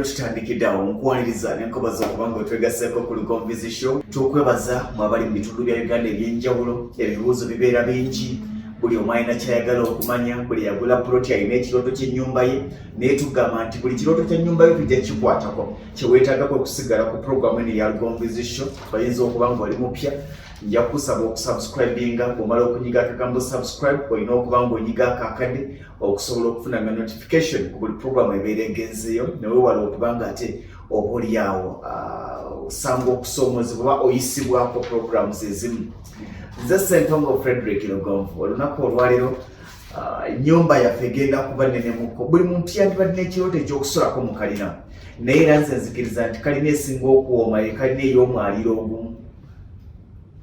tutandikidde awo nkwaniriza nenkobaza okubanga otwegasseeko ku Lugonvizi Show. Tukwebaza mwabali mu bitundu bya Uganda ebyenjawulo, ebibuuzo bibeera bingi, buli omu alina kyayagala okumanya, buli yagula puloti alina ekirooto ky'ennyumba ye, naye tugamba nti buli kirooto ky'ennyumba yo tujja kikwatako. Kyeweetaagako okusigala ku programu eno eya Lugonvizi Show, bayinza okuba nga oli mupya, nja kusaba okusubscribinga. Bw'omala okunyiga akagambo subscribe, olina okuba ng'onyiga akakadde okusobola okufuna notification ku buli programu ebeera egenzeeyo, neweewala okuba nga ate oba oli awo osanga okusoomozebwa oba oyisibwako programs ezimu. Nze Ssentongo Frederick Lugonvu, olunaku olwaleero ennyumba yaffe egenda kuba nnenemuko. Buli muntu yandibadde n'ekirooto eky'okusulako mu kalina, naye era nze nzikiriza nti kalina esinga okuwooma ye kalina ey'omwaliiro ogumu.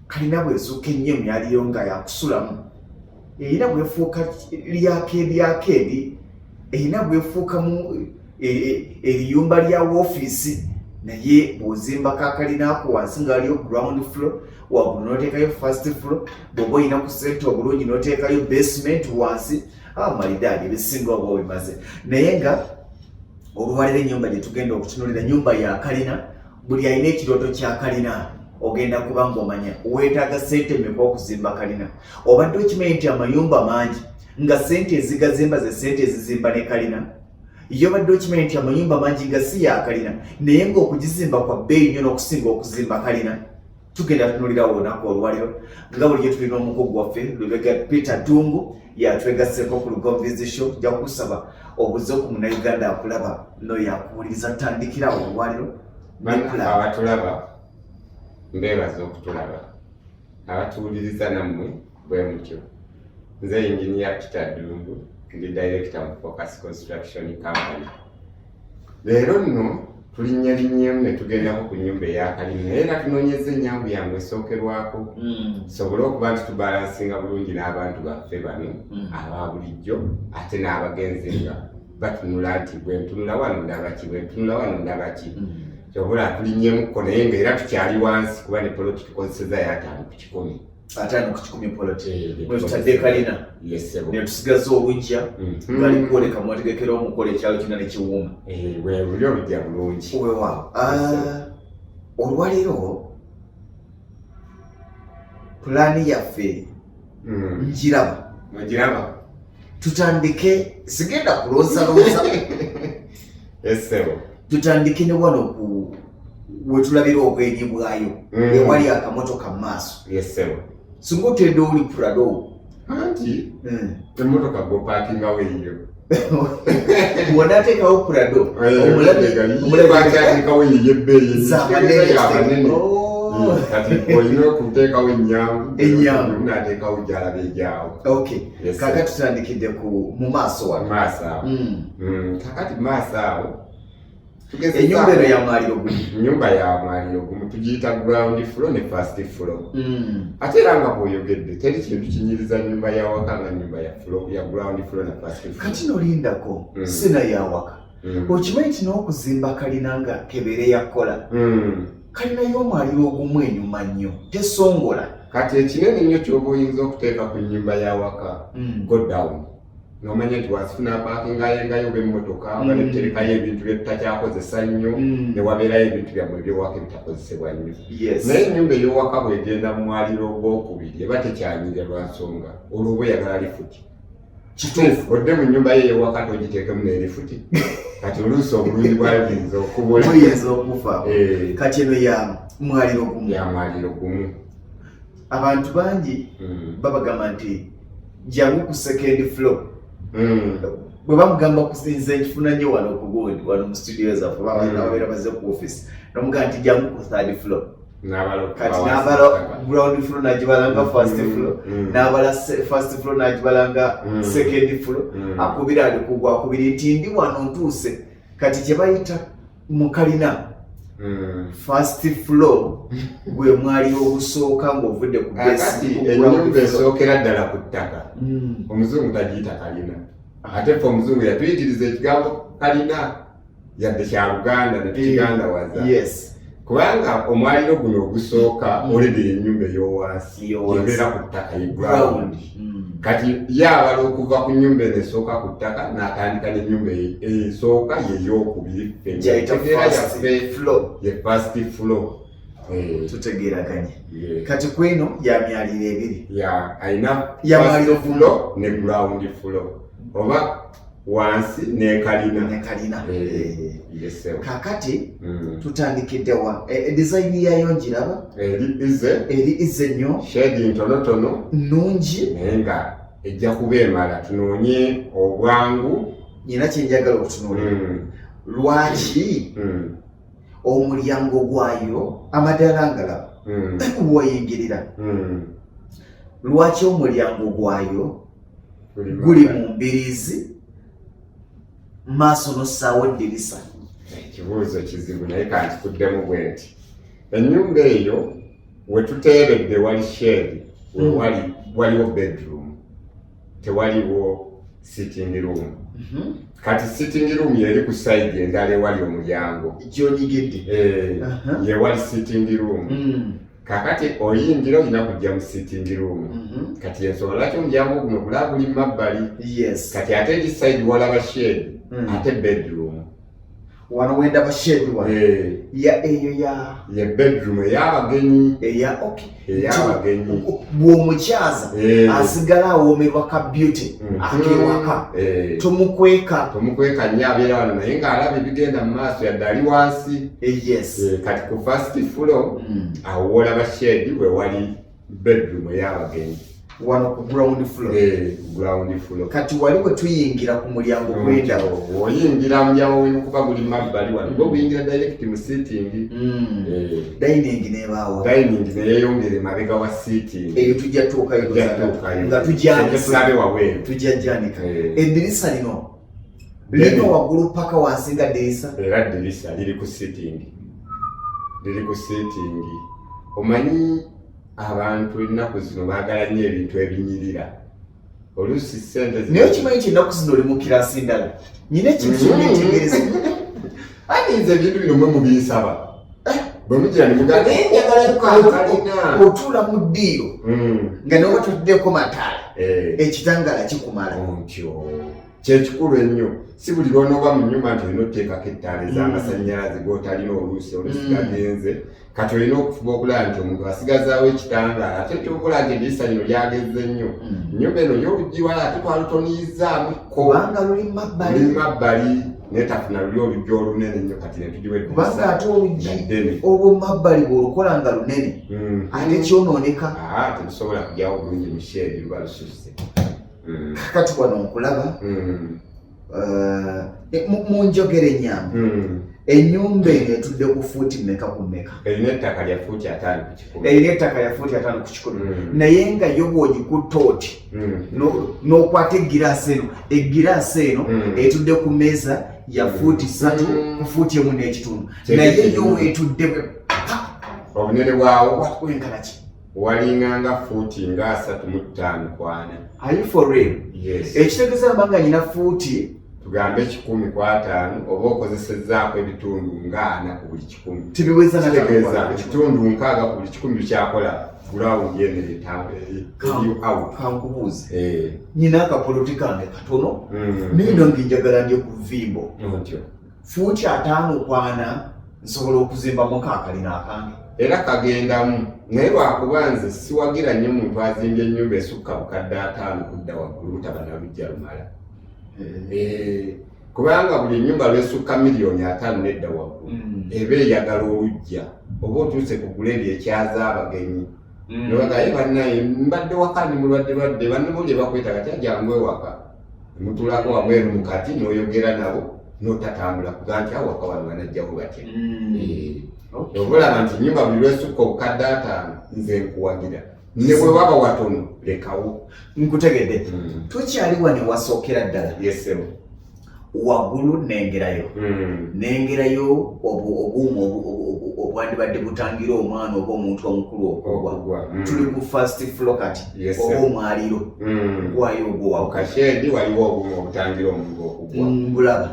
Kalina bw'ezuuka ennyo emyaliiro nga yakusulamu, erina bwefuuka lyakeedi, erina bwefuukamu eriyumba lya woofiisi, naye bw'ozimbako akalina ako wansi nga waliyo ground floor, waggulu n'oteekayo first floor, bw'oba olina ku sente obulungi n'oteekayo basement wansi, malidaadi ebisinga oba bimaze. Naye nga olwaleero ennyumba gye tugenda okutunuulira nnyumba ya kalina, buli alina ekirooto kya kalina ogenda kuba ng'omanya weetaaga ssente mmeka okuzimba kalina. Obadde okimanyi nti amayumba mangi nga ssente ezigazimba ze ssente ezizimba ne kalina? Iyo obadde okimanyi nti amayumba mangi nga si ya kalina naye ng'okugizimba kwa bbeeyi nnyo n'okusinga okuzimba kalina? Tugenda tunuulira olunaku olwaleero nga bulijjo tulina omukugu waffe Lubega Peter Tungu yatwegasseeko ku Lugonvizi Show. Nja kusaba obuze ku Munnayuganda akulaba n'oyakuwuliriza tutandikirawo olwaleero. Abatulaba mbeebaza okutulaba, abatuwuliriza nammwe bwe mutyo. Nze Engineer Peter Tungu, ndi Director mu Focus Construction Company. Leero nno tulinnyalinnyemu ne tugendako ku nnyumba eya kalina, era tunoonyeza ennyangu yangu esookerwako tusobole okuba nti tubalansinga bulungi n'abantu baffe bano aba bulijjo, ate n'abagenzi nga batunula nti bwe ntunula wano ndaba ki, bwe ntunula wano ndaba ki. Kyobula tulinnyemuko naye ng'era tukyali wansi kuba ne poloti tukozeseza ya 5 ku 10. 5 ku 10 poloti. Bwe tutadde kalina. Yes, ne tusigaza olujja ngali kwoleka mwategekera omukola ekyalo kyonna ne kiwuuma. Bwe buli olujja bulungi. Weewaawo. Olwaleero pulaani yaffe ngiraba. Mugiraba? Tutandike, sigenda kulonsalonsa. Esebo. Tutandike ne wano ku wetulabira obwenyi bwayo ewali akamotoka mu maaso. Yesebo. Singa otedde oli Prado anti emotoka go parkinga weeyo wanateekawo Prado omulabeekawo yebbeeyi kati olina okuteekawo ennyangu naateekawo gyalaba ejaawo. Kakati tutandikidde mu maaso wano. Kakati maaso awo ennyumba eno ya mwaliiro gumu. Ennyumba ya mwaliiro gumu tugiyita ground floor ne first floor. Ate era nga bw'oyogedde teri kintu kinyiriza nnyumba ya waka nga nnyumba ya ground floor na first floor. Kati nolindako sina ya waka. Okimanyi nti n'okuzimba kalina nga kebere yakola. Kalina y'omwaliiro ogumu enyuma nnyo tesongola. Kati ekinene nnyo ky'oba oyinza okuteeka ku nnyumba ya waka go down. Nomanya nti wasifuna parkinga yengayo b'emmotoka nga ne tuterekayo ebintu bye tutakyakozesa nnyo ne wabeerayo ebintu byammwe eby'owaka ebitakozesebwa nnyo. Naye ennyumba ey'owaka bw'egenda mu mwaliiro ogwokubiri eba tekyanyirira lwa nsonga olwo oba oyagala lifuti. Kituufu odde mu nnyumba ye ey'owaka togiteekemu n'erifuti. Kati oluusi obulungi bwayo buyinza okubula. Buyinza okufa. Kati eno ya mwaliiro gumu. Ya mwaliiro gumu. Abantu bangi babagamba nti jangu ku second floor. Bwe bamugamba kusinza ekifuna nnyo wano okugundi wano mu studio zaffe babeera baze ku office nomugamba nti jangu ku third floor. Kati n'abala ground floor n'agibalanga first floor, n'abala first floor n'agibalanga second floor, akubira ali kugwa akubiri nti ndi wano ntuuse. Kati kye bayita mu kalina first floor gwe mwaliiro ogusooka ng'ovudde ku base. Ennyumba esookera ddala ku ttaka omuzungu tagiyita kalina, ate ffe omuzungu yatuyitiriza ekigambo kalina yadde kya Luganda ne tukigandawaza. kubanga omwaliro guno ogusooka olebera ennyumba ey'owansi ebeera ku ttaka ground kati yabala okuva ku nnyumba eno esooka ku ttaka n'atandika n'ennyumba esooka yey'okubiri ye first floor tutegeeraganye kati kweno yamyaliro ebiri ayina first floor ne ground floor oba wansi nekalina kakati tutandikidde wa design yayo njiraba eri ize nnyo shade ntonotono nungi naye nga ejja kuba emala tunoonye obwangu nyina kyenjagala okutunuulira lwaki omulyango gwayo amadala ngalaba woyingirira lwaki omulyango gwayo guli mu mbiriizi maaso n'ossaawo eddirisa ekibuuzo kizibu naye kankikuddemu bwe nti ennyumba eyo we tuteeredde wali shade waliwo bedroom tewaliwo sitting room kati sitting room yeri ku side endala ewali omulyango gyonyigidde ye wali sitting room kakati oyingira olina kujja mu sitting room kati ensonga lwaki omulyango guno gulaba guli mu mabbali kati ate egi side walaba shade ate bedroom wano wendaba shade ye bedroom ey'abagenyi ey'abagenyi bw'omukyaza asigala awoomerwa ka beauty akewaka tomukweka nnyo abeera wano naye ng'alaba ebigenda mu maaso yadde ali wansi kati ku first floor awo wolaba shade we wali bedroom ey'abagenyi wano ku ground floor kati wali we tuyingira ku mulyango gw'endaba oyingira mulyango wino kuba guli mabbali wano gwe buyingira direct mu sitting dining nebaawo dining neyeyongera emabega wa sitting eyo tujja tuukayo nga tujjabe wabweru tujja janika eddirisa lino waggulu paka wansi nga ddirisa era ddirisa liri ku sitting omanyi abantu ennaku zino baagala nnyo ebintu ebinyirira oluusi sente naye okimanyi nti ennaku zino oli mu kirasi ndala nyina ekintu kyonyetegereza aninza ebintu bino mwe mubinsaba bwe mugira nenjagala otuula mu ddiiro nga noba totuddeko mataala ekitangala kikumala ntyo kyekikulu ennyo si buli lwonooba mu nnyumba nti olina oteekako ettaala ez'amasannyalaze g'otalina oluusi gagenze kati olina okufuba okulaba nti omuntu asigazaawo ekitangaala ate kyokola nti eddirisa lino lyagezze nnyo ennyumba eno y'oluggiwala ate twalutoniizaamu kubanga luli mabbali naye tafuna luli oluggi olunene nnyo kati netugiwa kubanga ate oluggi olw'omabbali bw'olukola nga lunene ate kyonooneka tetusobola kugyawo bulungi musheeri luba lususse kakati wano nkulaba mu njogera ennyamba ennyumba eno etudde ku fuuti mmeka ku mmeka erina ettaka lya fuuti 5 ku 10 naye nga yo bw'ogikutta oti n'okwata egiraasi eno etudde ku mmeeza ya fuuti 3 ku fuuti 1 n'ekitundu naye yo etudde obunene bwawo wenkalaki walinganga fuuti nga 35 kwana. Are you for real? Yes. Ekitegeeza banga nyina fuuti tugambe 10 kwa 5 oba okozesezzaako ebitundu nga 4 ku buli 10. Tibiweza na kitegeeza ekitundu nkaaga ku buli 10 kyakola ground yene out. Kankubuuze. Nyina akapoloti kange katono. Nino nginjagala ndye ku vimbo. Ntyo. Fuuti 5 kwana nsobola okuzimbamu kaakalina akange. Era kagendamu naye lwakubanze siwagira nnyo muntu azimbye ennyumba esukka bukadde 5 kudda waggulu tabana lujja lumala. Kubanga buli nyumba lwesukka miliyoni 5 nedda waggulu eba eyagala olujja oba otuuse kugula ebyo ekyaza abagenyi nobagaye bannaye mbadde wakani mulwadde banne buli bakwetaga kyajjangu ewaka mutulako wabweru mukati n'oyogera nabo n'otatambula kuga nti awaka wano banajjawo batya. Obulaba nti nyumba buli lwesukka obukadde 5 nze nkuwagira ne bwe waba watono lekawo. Nkutegedde tukyali wane wasookera ddala. Yesebo waggulu nengerayo nengerayo obwandibadde butangira omwana oba omuntu omukulu okugwa tuli ku first floor kati oba omwaliro gwayo ogwo kashedi waliwo obumu obutangira omuntu okugwa bulaba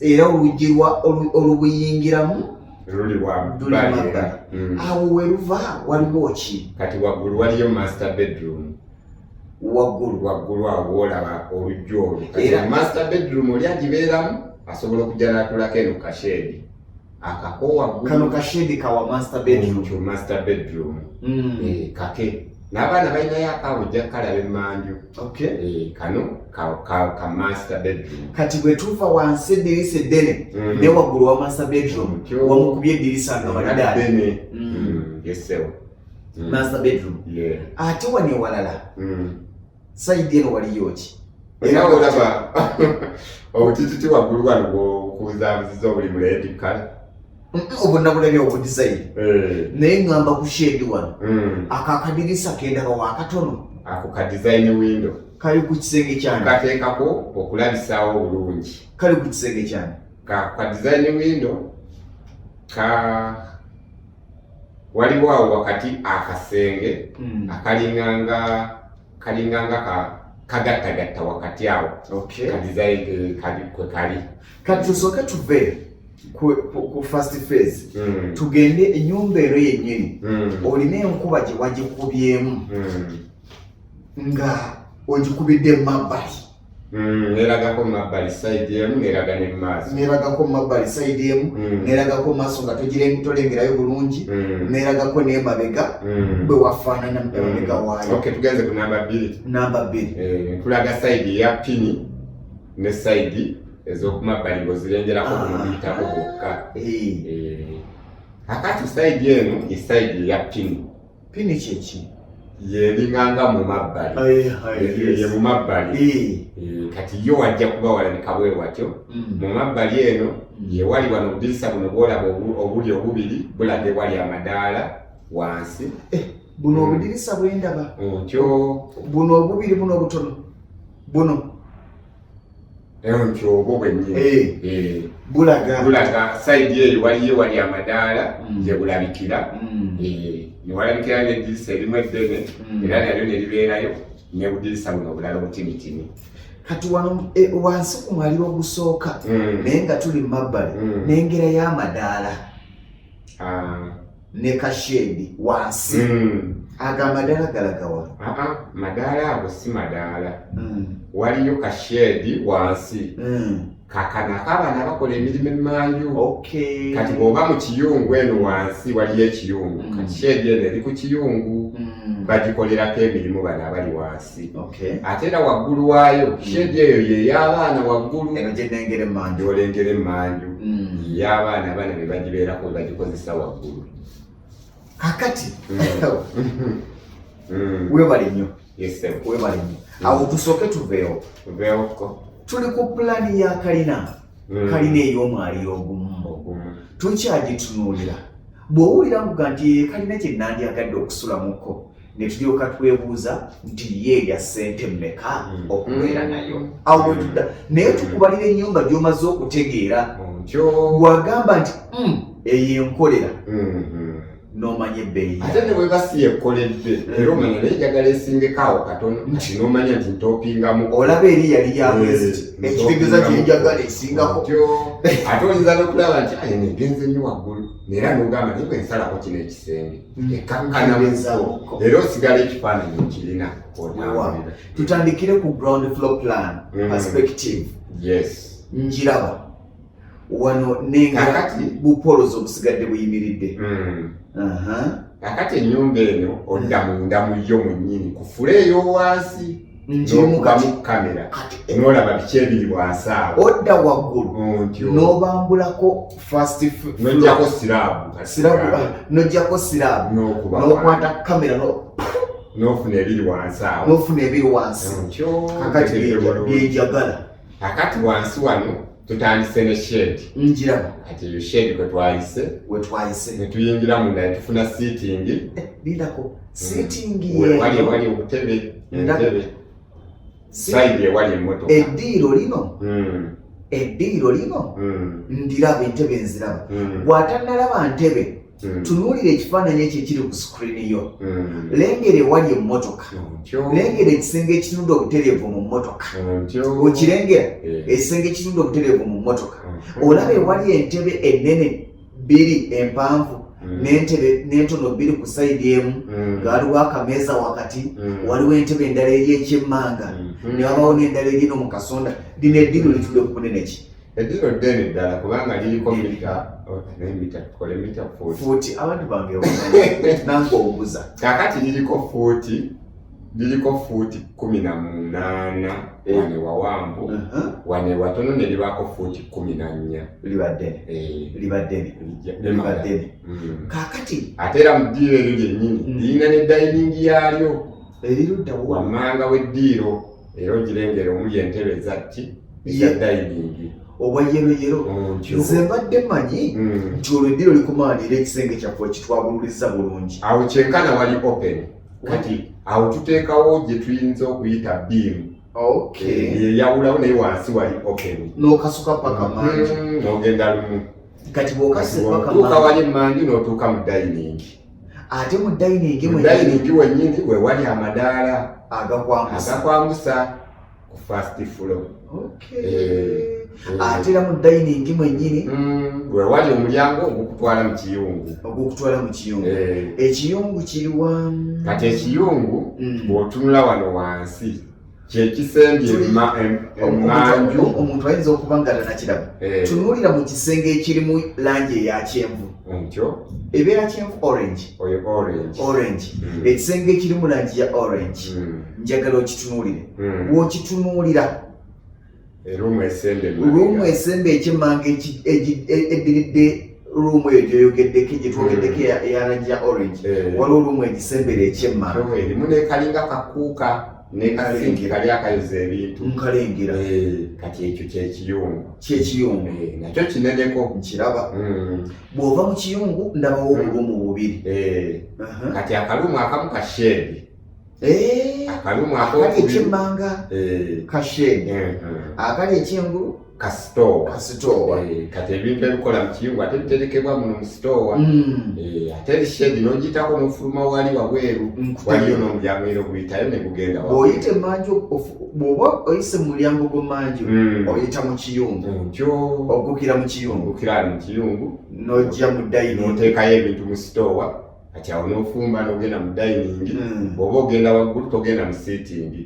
era oluggi olubuyingiramu luli wabbali. Awo weruva waliwo ki? Kati waggulu waliyo master bedroom. Waggulu awo wolaba olujja olwo. Kati master bedroom oli agibeeramu asobola okujja n'atulako eno kashedi. Akako waggulu. Kano kashedi kawa master bedroom. Kyo master bedroom. Kake. N'abaana balinayo akawujja kalaba emmanju. Kano ka master bedroom. Kati bwe tuufa wansi eddirisa eddene ne waggulu wa master bedroom wamukubye eddirisa nga baliddaali. Yesewo. Master bedroom. Ate wane walala sayidi eno waliyo ki? Era olaba obutititi waggulu wano bw'okubuzaabuziza obuli mu red colour. Obonna bulabye obudizayini naye ngamba ku shedi wano ako akadirisa kendaba wakatono ako ka design window kali ku kisenge kyane kateekako okulabisaawo obulungi kali ku kisenge kyane ka design window waliwo awo wakati akasenge kalinganga kagattagatta wakati awo ka design kali kati tusooke tuve ku first phase tugende ennyumba eno yennyini olina enkuba gye wagikubyemu nga ogikubidde mu mabbali neragako mu mabbali side emu neraga ne maaso neragako mu mabbali side emu neragako maaso nga tolengerayo bulungi neragako n'emabega bwe wafaanana emabega waayo. Tugenze ku namba 2 tulaga side eya pini ne side ez'okumabbali ng'ozirengerako kumuyitako bwokka. Akati side eno ye side eya pini. Pini kyeki? Yeringanga mu mabbali. Ye mu mabbali. Kati yo wajja kuba walabika bwe watyo. Mu mabbali eno ye wali wano obudirisa buno bwolaba obuli obubiri bulaga ewali amadaala wansi. Buno obudirisa bwendaba. Buno obubiri buno obutono. Buno. Nkyo obwo bwennyini. Bulaga side eyo wali amadaala gye bulabikira. Ne walabikira n'eddirisa erimu eddene era nalyo ne libeerayo n'obudirisa buno obulala obutinitini. Kati wano wansi ku mwaliiro ogusooka naye nga tuli mu mabbali n'engerayo amadaala ne kashedi wansi. Ago amadaala galagawa? Madaala ago si madaala. Waliyo kashedi wansi. Kakana akabaana bakola emirimu emmanju. Kati bw'oba mu kiyungu eno wansi waliyo ekiyungu. Kati shedi eno eri ku kiyungu. Bagikolerako emirimu bano abali wansi. Ate era waggulu waayo shedi eyo y'ey'abaana waggulu. Eno gye nnengera emmanju. Olengera emmanju. Y'abaana bana be bagibeerako be bagikozesa waggulu. Kakati webale nnyo. Webale nnyo. Awo tusooke tuveewo. Tuli ku pulaani ya kalina ey'omwaliiro ogumu. Tukyagitunuulira. Bw'owulira mbuga nti kalina kye nandyagadde okusulamuko ne tulyoka twebuuza nti ye erya ssente mmeka okubeera nayo. Awo bwe tudda naye tukubalira ennyumba gy'omaze okutegeera. Bw'agamba nti eyo enkolera n'omanya ebbeeyi. Ate ne bweba si yekoledde era omanya naye njagala esingekaawo katono nti n'omanya nti ntoopingamu. Olaba eri yali yamwezi ekitegeeza kye njagala esingako. Ate oyinza n'okulaba nti eno egenze nnyo waggulu era n'ogamba naye bwe nsalako kino ekisenge ekkakkanamuko era osigala ekifaananyi okirina. Tutandikire ku ground floor plan perspective. Njiraba wano nengera bupolozo obusigadde buyimiridde. Kakati ennyumba eno odda munda mu yo mwennyini ku fule ey'owansi n'okubamu kamera n'olaba biki ebiri wansi awo. Odda waggulu n'obambulako first floor n'ojjako siraabu n'okwata kamera n'ofuna ebiri wansi awo. N'ofuna ebiri wansi. Kakati byenjagala. Kakati wansi wano tutandise ne shedi. Njiraba. Kati eyo shedi kwe twayise ne tuyingira munda ne tufuna seating. Lindako seating wali obutebe entebe side ewali emmotoka. Eddiiro lino ndiraba entebe nziraba. Bw'atannalaba ntebe tunuulira ekifaananyi ekyo ekiri ku screen yo. Lengera ewali emmotoka. Lengera ekisenge ekitunudde obutereevu mu mmotoka. Okirengera ekisenge ekitunudde obutereevu mu mmotoka. Olaba ewali entebe ennene bbiri empanvu n'entebe n'entono bbiri ku sayidi emu nga waliwo akameeza wakati waliwo entebe endala eri ekyemmanga ne wabawo n'endala eri no mu kasonda lino eddiiro litudde ku bunene ki eddiiro ddene ddala kubanga liriko mita 40 abantu bange nange obuza kakati liriko fuuti 18 wane wawambu wane watono ne libaako fuuti 14 libaddene kakati ate era mu ddiiro eryo lyennyini lirina ne dayiningi yaalyo erirudda wammanga w'eddiiro era ogirengera omuli entebe ezatti eza dayiningi obwayeroyero nze mbadde manyi nti olwo eddiiro likumaanira ekisenge kyaffe kitwabululiza bulungi awo kyenkana wali open kati awo tuteekawo gye tuyinza okuyita beam yeyawulawo naye wansi wali open n'okasuka paka mangi n'ogenda lumu kati bw'okasise paka tuuka wali emangi n'otuuka mu dayiningi ate mu dayiningi dayiningi wennyini we wali amadaala agakwambusa ku first floor ate era mu dayiningi mwennyini we wali omulyango ogukutwala mu kiyungu ekiyungu kiriwa kati ekiyungu bw'otunula wano wansi kyekisembye emmanju omuntu ayinza okuba nga tanakiraba tunuulira mu kisenge ekirimu langi eya kyenvu ntyo ebeera kyenvu orange ekisenge ekirimu langi ya orange njagala okitunuulire bw'okitunuulira ruumu esembe ekyemmanga eddiridde ruumu eyo gyoyogeddeko gyetwogeddeko eyalangi ya orange waliwo ruumu egisembera ekyemmanga erimu nekalinga kakuuka nekasingi kali akayoza ebintu nkalengera kati ekyo kyekiyungu nakyo kineneko nkiraba bw'ova mu kiyungu ndabawo oburuumu bubiri kati akaluumu akamu kashedi akaluumu akali ekyemmanga kashedi akali ekyengulu kasitowa kati ebintu ebikola mu kiyungu ate biterekebwa muno mu sitowa ate erishedi n'ogitako n'ofuluma wali wabweru waliyo n'omulyango era oguyitayo ne gugenda bw'oyita emanju bw'oba oyise mu mulyango gw'emanju oyita mu kiyungu oggukira mu kiyungu n'ojja mu dayiningi n'oteekayo ebintu mu sitowa kati awo n'ofumba n'ogenda mu dayiningi bw'oba ogenda waggulu togenda mu siitingi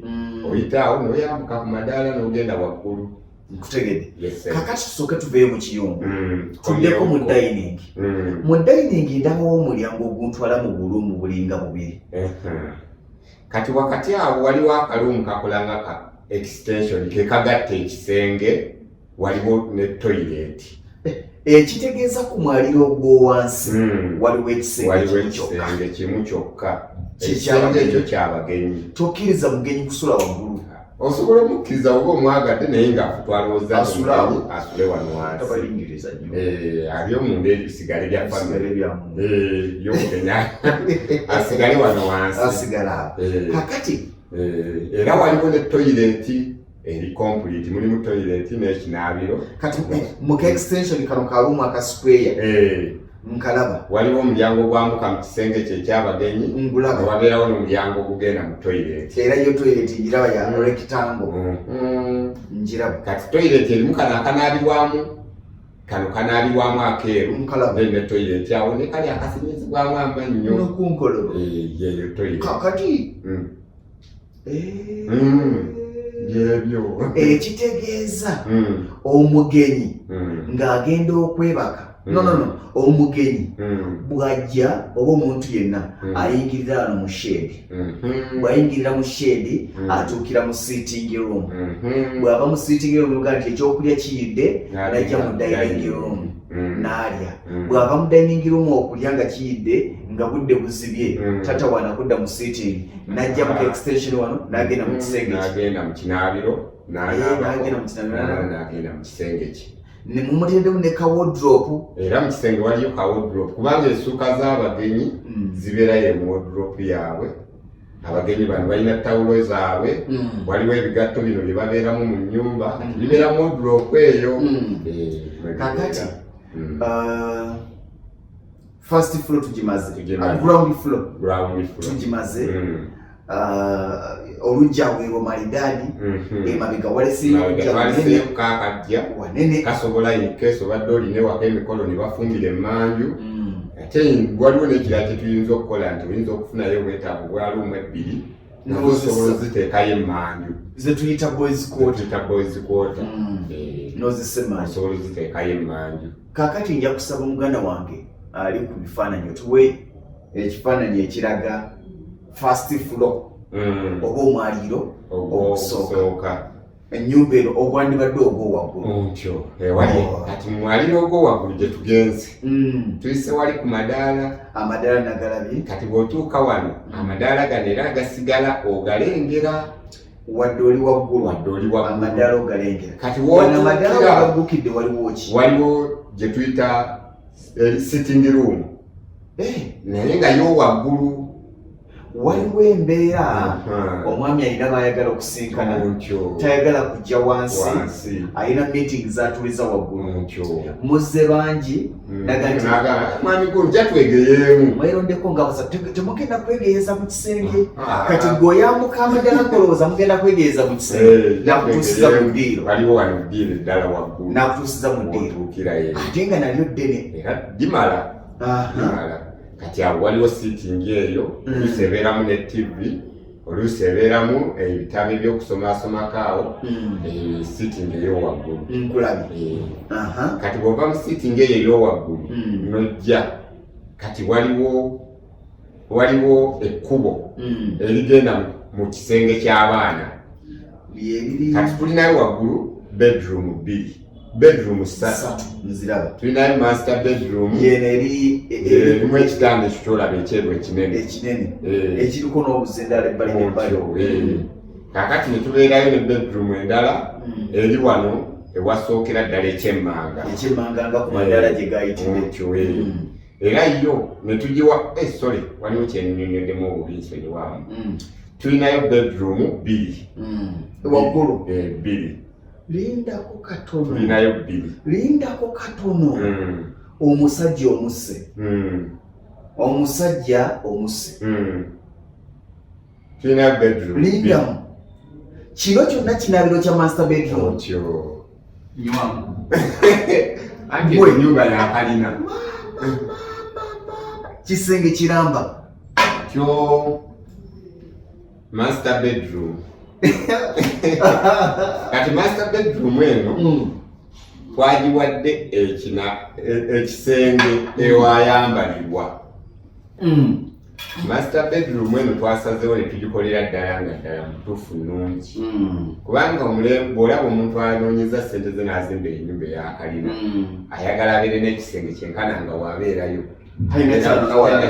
oyita awo n'oyambuka ku madaala n'ogenda waggulu nkutegedde kakati tusooke tuveeyo mu kiyungu tuddeko mu dayiningi mu dayiningi ndabawo omulyango oguntwala mu buluumu bulinga bubiri kati wakati awo waliwo akaluumu kakolanga ka extension kekagatta ekisenge waliwo ne toyireti ekitegeeza ku mwaliro ogw'owansi waliwo ekisenge kimu kyokka ekisenge ekyo kyabagenyi tokkiriza mugenyi kusula waggulu osobola omukkiriza oba omwagadde naye nga twalowooza asule wano wansi ali omunda ebisigale bya famiyomugenya asigale wano wansi kakati era waliwo ne toyireti eri complete mulimu toyireti n'ekinaabiro kati mu extension kano kaluumu akasquare nkalaba waliwo omulyango ogwambuka mu kisenge kye ekyabagenyi wabeerawo n'omulyango ogugenda mu toyireti era yo toyireti ngiraba ya rectangle ngiraba kati toyireti erimu kano akanaabirwamu akeeru ne toyireti awo ne kali akasinyizibwamu amannyo nokunkolobo yeyo toyireti kakati yebyo ekitegeeza omugenyi ng'agenda okwebaka omugenyi bw'ajja oba omuntu yenna ayingirira wano mu shedi bw'ayingirira mu shedi atuukira mu sitting room bw'ava mu sitting room nga nti ekyokulya kiyidde n'ajja mu dining room n'alya bw'ava mu dining room okulya nga kiyidde nga budde buzibye tatawaana kudda mu sitting n'ajja mu extension wano n'agenda mu kisenge n'agenda mu kinaabiro n'agenda mu kisenge kye ne mumutendemu ne ka wardrobe era mu kisenge waliyo ka wardrobe kubanga essuuka z'abagenyi zibeerayo mu wardrobe yaabwe abagenyi bano balina tawulo zaabwe waliwo ebigatto bino bye babeeramu mu nnyumba bibeera mu wardrobe eyo kakati first floor tugimaze ground floor tugimaze olujja bwebo maridadi emabega walesiukakajja wanene kasobola inkeso badde olina ewaka emikolo ne bafumbira emmanju ate waliwo n'ekirala kye tuyinza okukola nti oyinza okufunayo obwetaavu bwalumu ebbiri nosobola oziteekayo emmanju zetuyita boys quarter osobola oziteekayo emmanju. Kaakati nja kusaba muganda wange ali ku bifaananyi otuwe ekifaananyi ekiraga first floor oba omwaliiro ogusooka ennyumba eno ogwandibadde ogw'owaggulu ntyo ewali kati mwaliiro ogw'owaggulu gye tugenze tuyise wali ku madaala nagalabye kati bw'otuuka wano amadaala gano era gasigala ogalengera wadde oli waggulu amadaala ogalengera kati amadaala wagaggukidde waliwo ki waliwo gye tuyita sitting room naye nga yo waggulu waliwo embeera omwami alina bayagala okusinkana tayagala kujja wansi alina meeting zatuliza waggulu muzze bangi mwami gonja twegeyeemu mwerondeko nga temugenda kwegeeza mu kisenge kati gweoyamuka amadala golowooza mugenda kwegeeza mu kisenge nakutuusiza mu ddiiro waliwo wano ddiiro eddala waggulu nakutuusiza mu ddiiro ate nga nalyo ddene era limala kati awo waliwo sitting eyo oluusi ebeeramu ne tv oluusi ebeeramu ebitabo ebyokusomasomako awo sitting ey'owaggulu nkulabye kati bw'ova mu sitting eyo ey'owaggulu nojja kati waliwo ekkubo erigenda mu kisenge ky'abaana kati tulinayo waggulu bedroom 2 bedroom 3 nziraba tulinayo master bedroom yeno erimu ekitanda ekikyolaba ekyeru ekinene ekiriko n'obuzindala ebbali n'ebbali kakati ne tubeerayo ne bedroom endala eri wano ewasookera ddala ekyemmanga nga ku madaala gye gayitibwe era yo ne tugiwa waliwo kyennyonyoddemu obubinsonyiwamu tulinayo bedroom 2 waggulu 2 lindako katono tulinayo 2 lindako katono omusajja omuse tulinayo bedroom lindamu kino kyonna kinabiro kya master bedroom anti ennyumba yakalina kisenge kiramba kyo master bedroom kati master bedroom eno twagiwadde ekisenge ewayambalirwa master bedroom eno twasazeewo ne tugikolera ddala nga ddala mutuufu nnungi kubanga bw'olaba omuntu anoonyeza ssente ze n'azimba ennyumba eyakalina ayagala abeere n'ekisenge kyenkana nga waabeerayo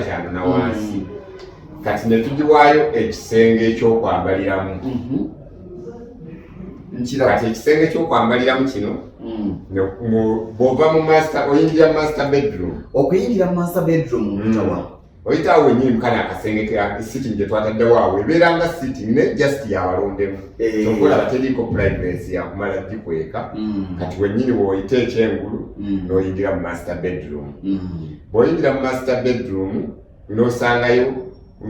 kyano na wansi kati ne tugiwaayo ekisenge ekyokwambaliramu kati ekisenge ekyokwambaliramu kino bw'ova mu oyingira master bedroom okuyingira mu master bedroom mutawa oyitawo wenyini mukana akasenge sitting gye twataddewo awo ebeera nga sitting ne just yabalondemu okolaba teriko privacy yakumala gikweka kati wenyini bw'oyita ekyengulu n'oyingira mu master bedroom bw'oyingira mu master bedroom n'osangayo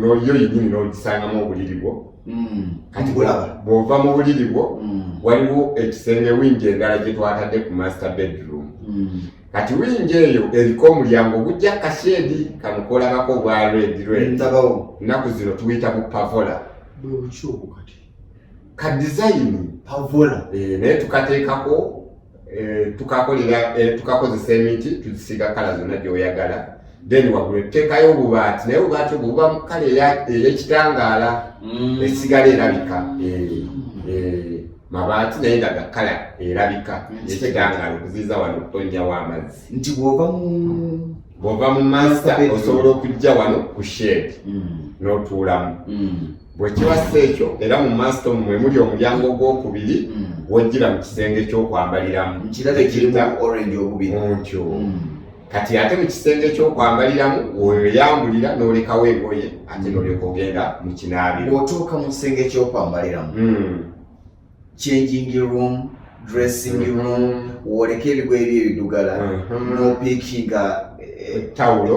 yo yenyini n'ogisangamu obuliri bwo kati bw'ova mu buliri bwo waliwo ekisenge wingi endala gye twatadde ku master bedroom kati wingi eyo eriko omulyango gujja kasheedi kamukolabako obwa red nnaku zino tuyita bu pavola ka design pavola naye tukateekako tukakozesa emiti tuzisiga kala zonna gyoyagala then waggulu tuteekayo obubaati naye obubaati obwo buba mu kala ey'ekitangaala esigala erabika mabaati naye nga gakala erabika ekitangaala okuziiza wano okutonyawo amazzi nti bw'ova mu master osobola okujja wano ku shed n'otuulamu bwekiwasa ekyo era mu master mwe muli omulyango ogwokubiri wojjira mu kisenge ky'okwambaliramu kirala kirimu orange obubiri ntyo kati ate mu kisenge ky'okwambaliramu weeyambulira n'olekawo engoye ate n'oleka ogenda mu kinaabiro bw'otuuka mu kisenge ky'okwambaliramu changing room, dressing room, woleka ebigoye eby'ebidugala n'opiikinga tawulo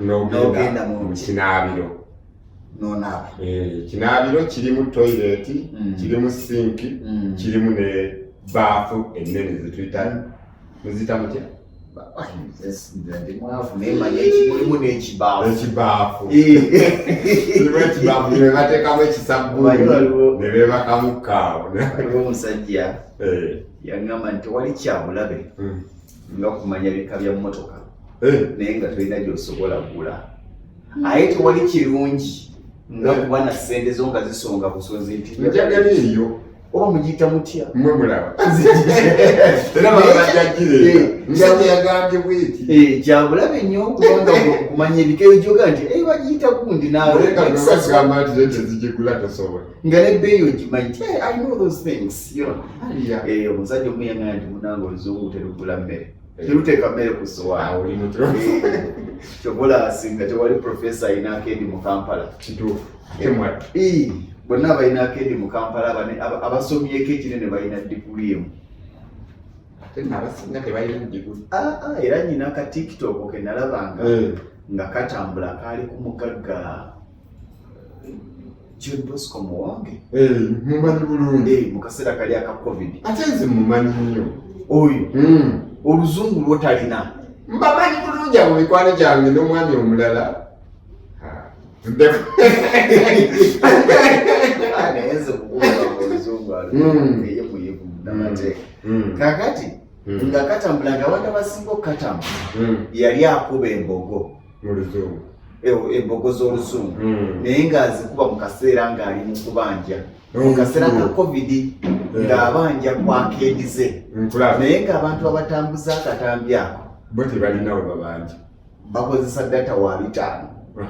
n'ogenda mu kinaabiro nonaaba. Kinaabiro kirimu toilet, kirimu sink, kirimu ne baafu ennene zetuyita muzita mutya? Mulimu n'ekibaafu. Ekibaafu. Kirimu ekibaafu ne bateekamu ekisabbuuni ne beebakamu kaawo. Waliwo omusajja yaŋŋamba nti tewali kyabulabe nga kumanya bika bya mmotoka naye nga tolina gy'osobola kugula. Aye tewali kirungi nga kuba na ssente zo nga zisonga busozi nti njagala eyo oba mugiyita mutya? mmwe mulaba era babajjagire nga yagambye bweti kyabulabe nnyo kubanga kumanya ebika ebyoga nti bagiyita gundi naweegamba nti ze tezigigula tosobola nga nebbeeyi ogimanyi nti I know those things. Omusajja omu yaŋŋamba nti munange oluzungu terugula mmere, teruteeka mmere ku sowaani. Kyobola singa tewali profesa ayina akendi mu Kampala. Kituufu. Bonna balina akendi mu Kampala abasomyeko ekinene balina diguli emu. Abasinga tebalina diguli. Era nyina ka TikTok ke nalabanga nga katambula kaali ku mugagga John Bosco Muwange. Mumanyi bulungi. Mu kaseera kali aka COVID. Ate nze mumanyi nnyo. Oyo oluzungu lwotalina. Mbamanyi bulungi abo mikwano gyange n'omwami omulala. Nayenze kukuba oluzungu ye muyivu munamateeka. Kakati nga katambula nga abantu abasinga okukatambula yali akuba embogo mu luzungu. Embogo z'oluzungu naye ng'azikuba mu kaseera ng'ali mu kubanja mu kaseera ka COVID ng'abanja kwakendize naye ng'abantu abatambuza akatambi ako bo tebalina we babanja bakozesa data wa 5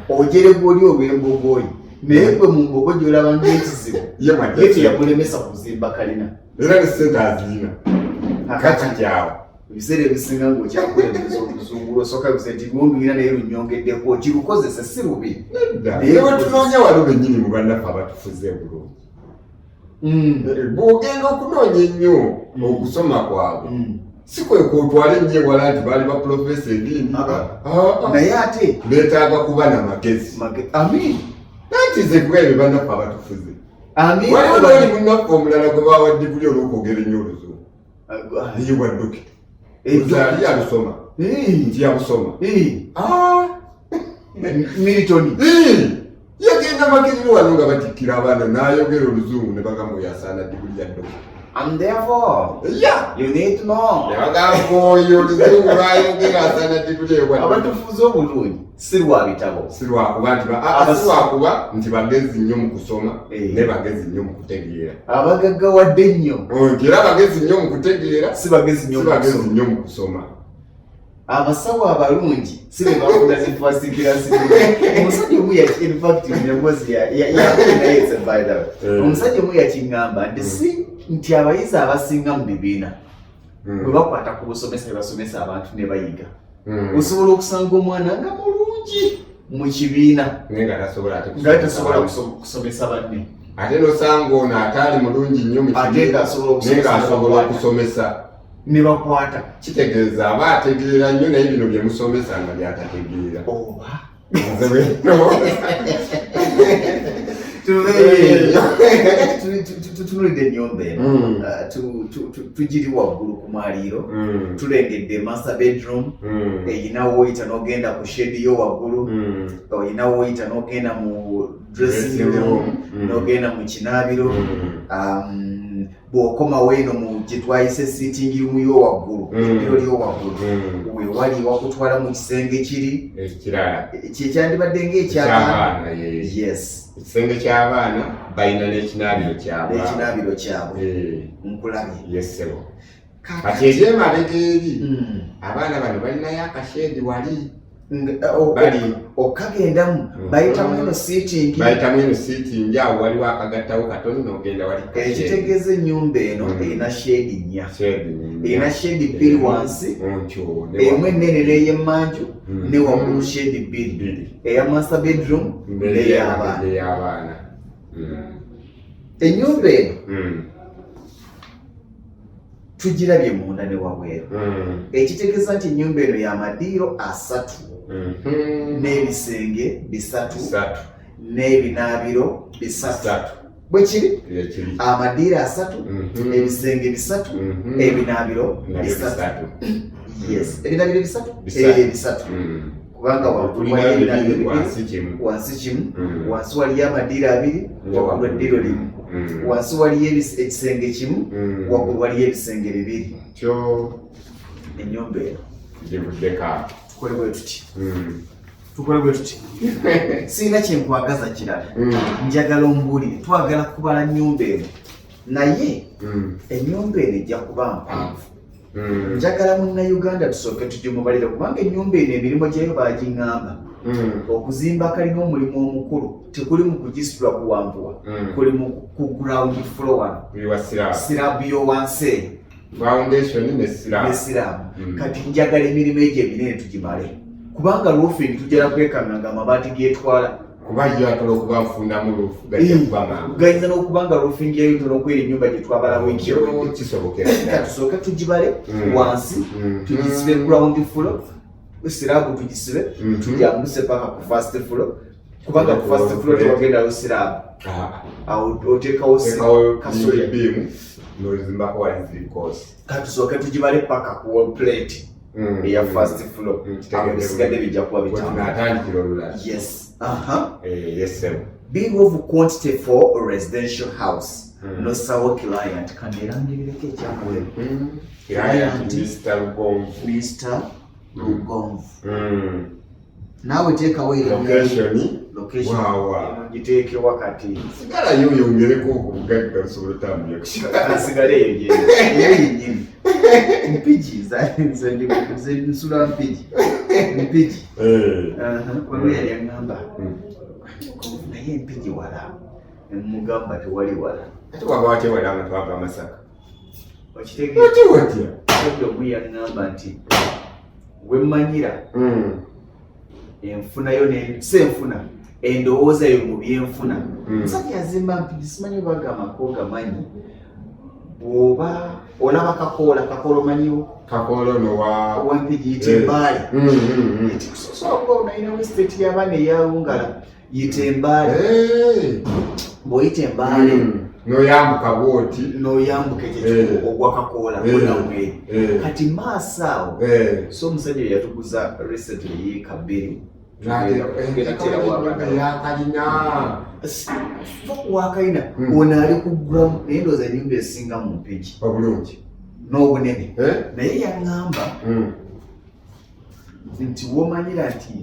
ojeregwa oli olw'embogo oyo naye gwe mu mbogo gy'olaba ng'ekizibu ye teyamulemesa kuzimba kalina era ne ssente azirina kakati awo ebiseera ebisinga ng'okyakulembeza oluzungu lwosooka bise nti lwonduyina naye lunyongeddeko kirukozese si lubi naye wetunoonya waliwo bennyini mu bannaffe abatufuze bulungi bw'ogenda okunoonya ennyo okusoma kwabwe si kwe kwotwala ennyo ewala nti baali baprofesa ediini naye ate beetaaga kuba na magezi nanti ze kuba ebyo bannaffe abatufuze waliwo n'oli munnaffe omulala gwe bawa diguli olw'okwogera ennyo oluzungu ye bwa dokita ozaali yalusoma nti yabusoma Milton yagenda makiriro wano nga batikkira abaana n'ayogera oluzungu ne bagamba oyo asaana diguli ya dokita. And therefore, you need to know. Abatufuze obulungi si lwa bitabo. Si lwakuba nti bagezi nnyo mu kusoma ne bagezi nnyo mu kutegeera. Abagaggawadde nnyo. Era bagezi nnyo mu kutegeera si bagezi nnyo mu kusoma. Abasawo abalungi si be bakula zifasikira omusajja omu in fact nembozi yakunaye by the way omusajja omu yakiŋŋamba nti si nti abayizi abasinga mu bibiina bwe bakwata ku busomesa basomesa abantu ne bayiga osobola okusanga omwana nga mulungi mu kibiina nga tasobola kusomesa banne ate nosanga ono ataali mulungi nnyo mu kibiina asobola okusomesa ne bakwata kitegeeza aba ategeera nnyo naye bino bye musomesa nga byatategeera tutunulidde ennyumba eno tugiri waggulu ku mwaliiro tulengedde master bedroom eyina woyita n'ogenda ku shedi yo waggulu oyina woyita n'ogenda mu dressing room n'ogenda mu kinaabiro bw'okomawo eno mu gye twayise sitting room yo waggulu ebiro lyo waggulu wewali wakutwala mu kisenge kiri kyekyandibadde ng'ekyabaana yes ekisenge ky'abaana balina n'ekinaabiro kyabwe nkulabye yesebo kati ebyemabega eri abaana bano balinayo akashedi wali bali okagendamu bayitamu eno sitting awo waliwo akagattawo katono n'ogenda wali ekitegeeza ennyumba eno erina shedi nnya erina shedi bbiri wansi emu ennene n'ey'emmanju ne waggulu shedi bbiri eya master bedroom n'ey'abaana ennyumba eno tugirabye munda ne wabweru ekitegeeza nti ennyumba eno y'amadiiro 3 n'ebisenge 3 n'ebinaabiro 3 bwe kiri amadiira 3 ebisenge 3 ebinaabiro 3 yes ebinaabiro 3 kubanga waggulu waliyo ebinaabiro 2 wansi kimu wansi waliyo amadiira 2 waggulu eddiiro limu wansi waliyo ekisenge kimu waggulu waliyo ebisenge 2 kyo ennyumba eno givuddeka tukole bwe tuti sirina kyenkwagaza kirala njagala ombuulire twagala kubala nnyumba eno naye ennyumba eno ejja kuba mpanvu njagala munnayuganda tusooke tugimubalire kubanga ennyumba eno emirimu gyayo bagiŋŋamba okuzimba kalina omulimu omukulu tekuli mu kugisitula kuwanvuwa kuli mu ku ground floor sirabu y'owansi nesiraamu kati njagala emirimu egyo eminene tugimale kubanga roofing tujala kwekanganga amabaati getwala gayinza n'okubanga roofing yayo tono okwera ennyumba gyetwabalawo tusooke tugibale wansi tugisibe ground floor siraabu tugisibe tujambuse paka ku first floor kubanga ku first floor tewagendayo siraabu awo oteekawo kasolya katusooke tugibale paka ku plate eya first floor ebisigadde bijja kuba yes big of quantity for a residential house nosawo client kanderangirireko ekyamuwe Mr. Lugonvu naawe teekawo location giteeke wakati sigala yoyongereko okubugagga osobola otambulira kasigaleyo yenyini mpigi nze nsula mpigi waliwo yali aŋŋamba naye empigi wala mugamba tewali wala ate waba watya wala nga twava Masaka okitegeera omu yaŋŋamba nti wemmanyira enfunayo senfuna endowooza yo mu byenfuna musajja yazimba mpigi simanyi bagamako gamanyi bw'oba olaba kakoola omanyiwo wampigi yita embaale sokuba onayinawo esiteeti y'abaana eyawungala yita embaale bw'oyita embaale noyambuka bwoti noyambuka ekyo ogwa kakoola onamweri kati maaso awo so omusajja yatuguza recently yiika 2 wakalina ono ali ku ground naye ndooza ennyumba esinga mu mpigi obulungi n'obunene naye yaŋŋamba nti womanyira nti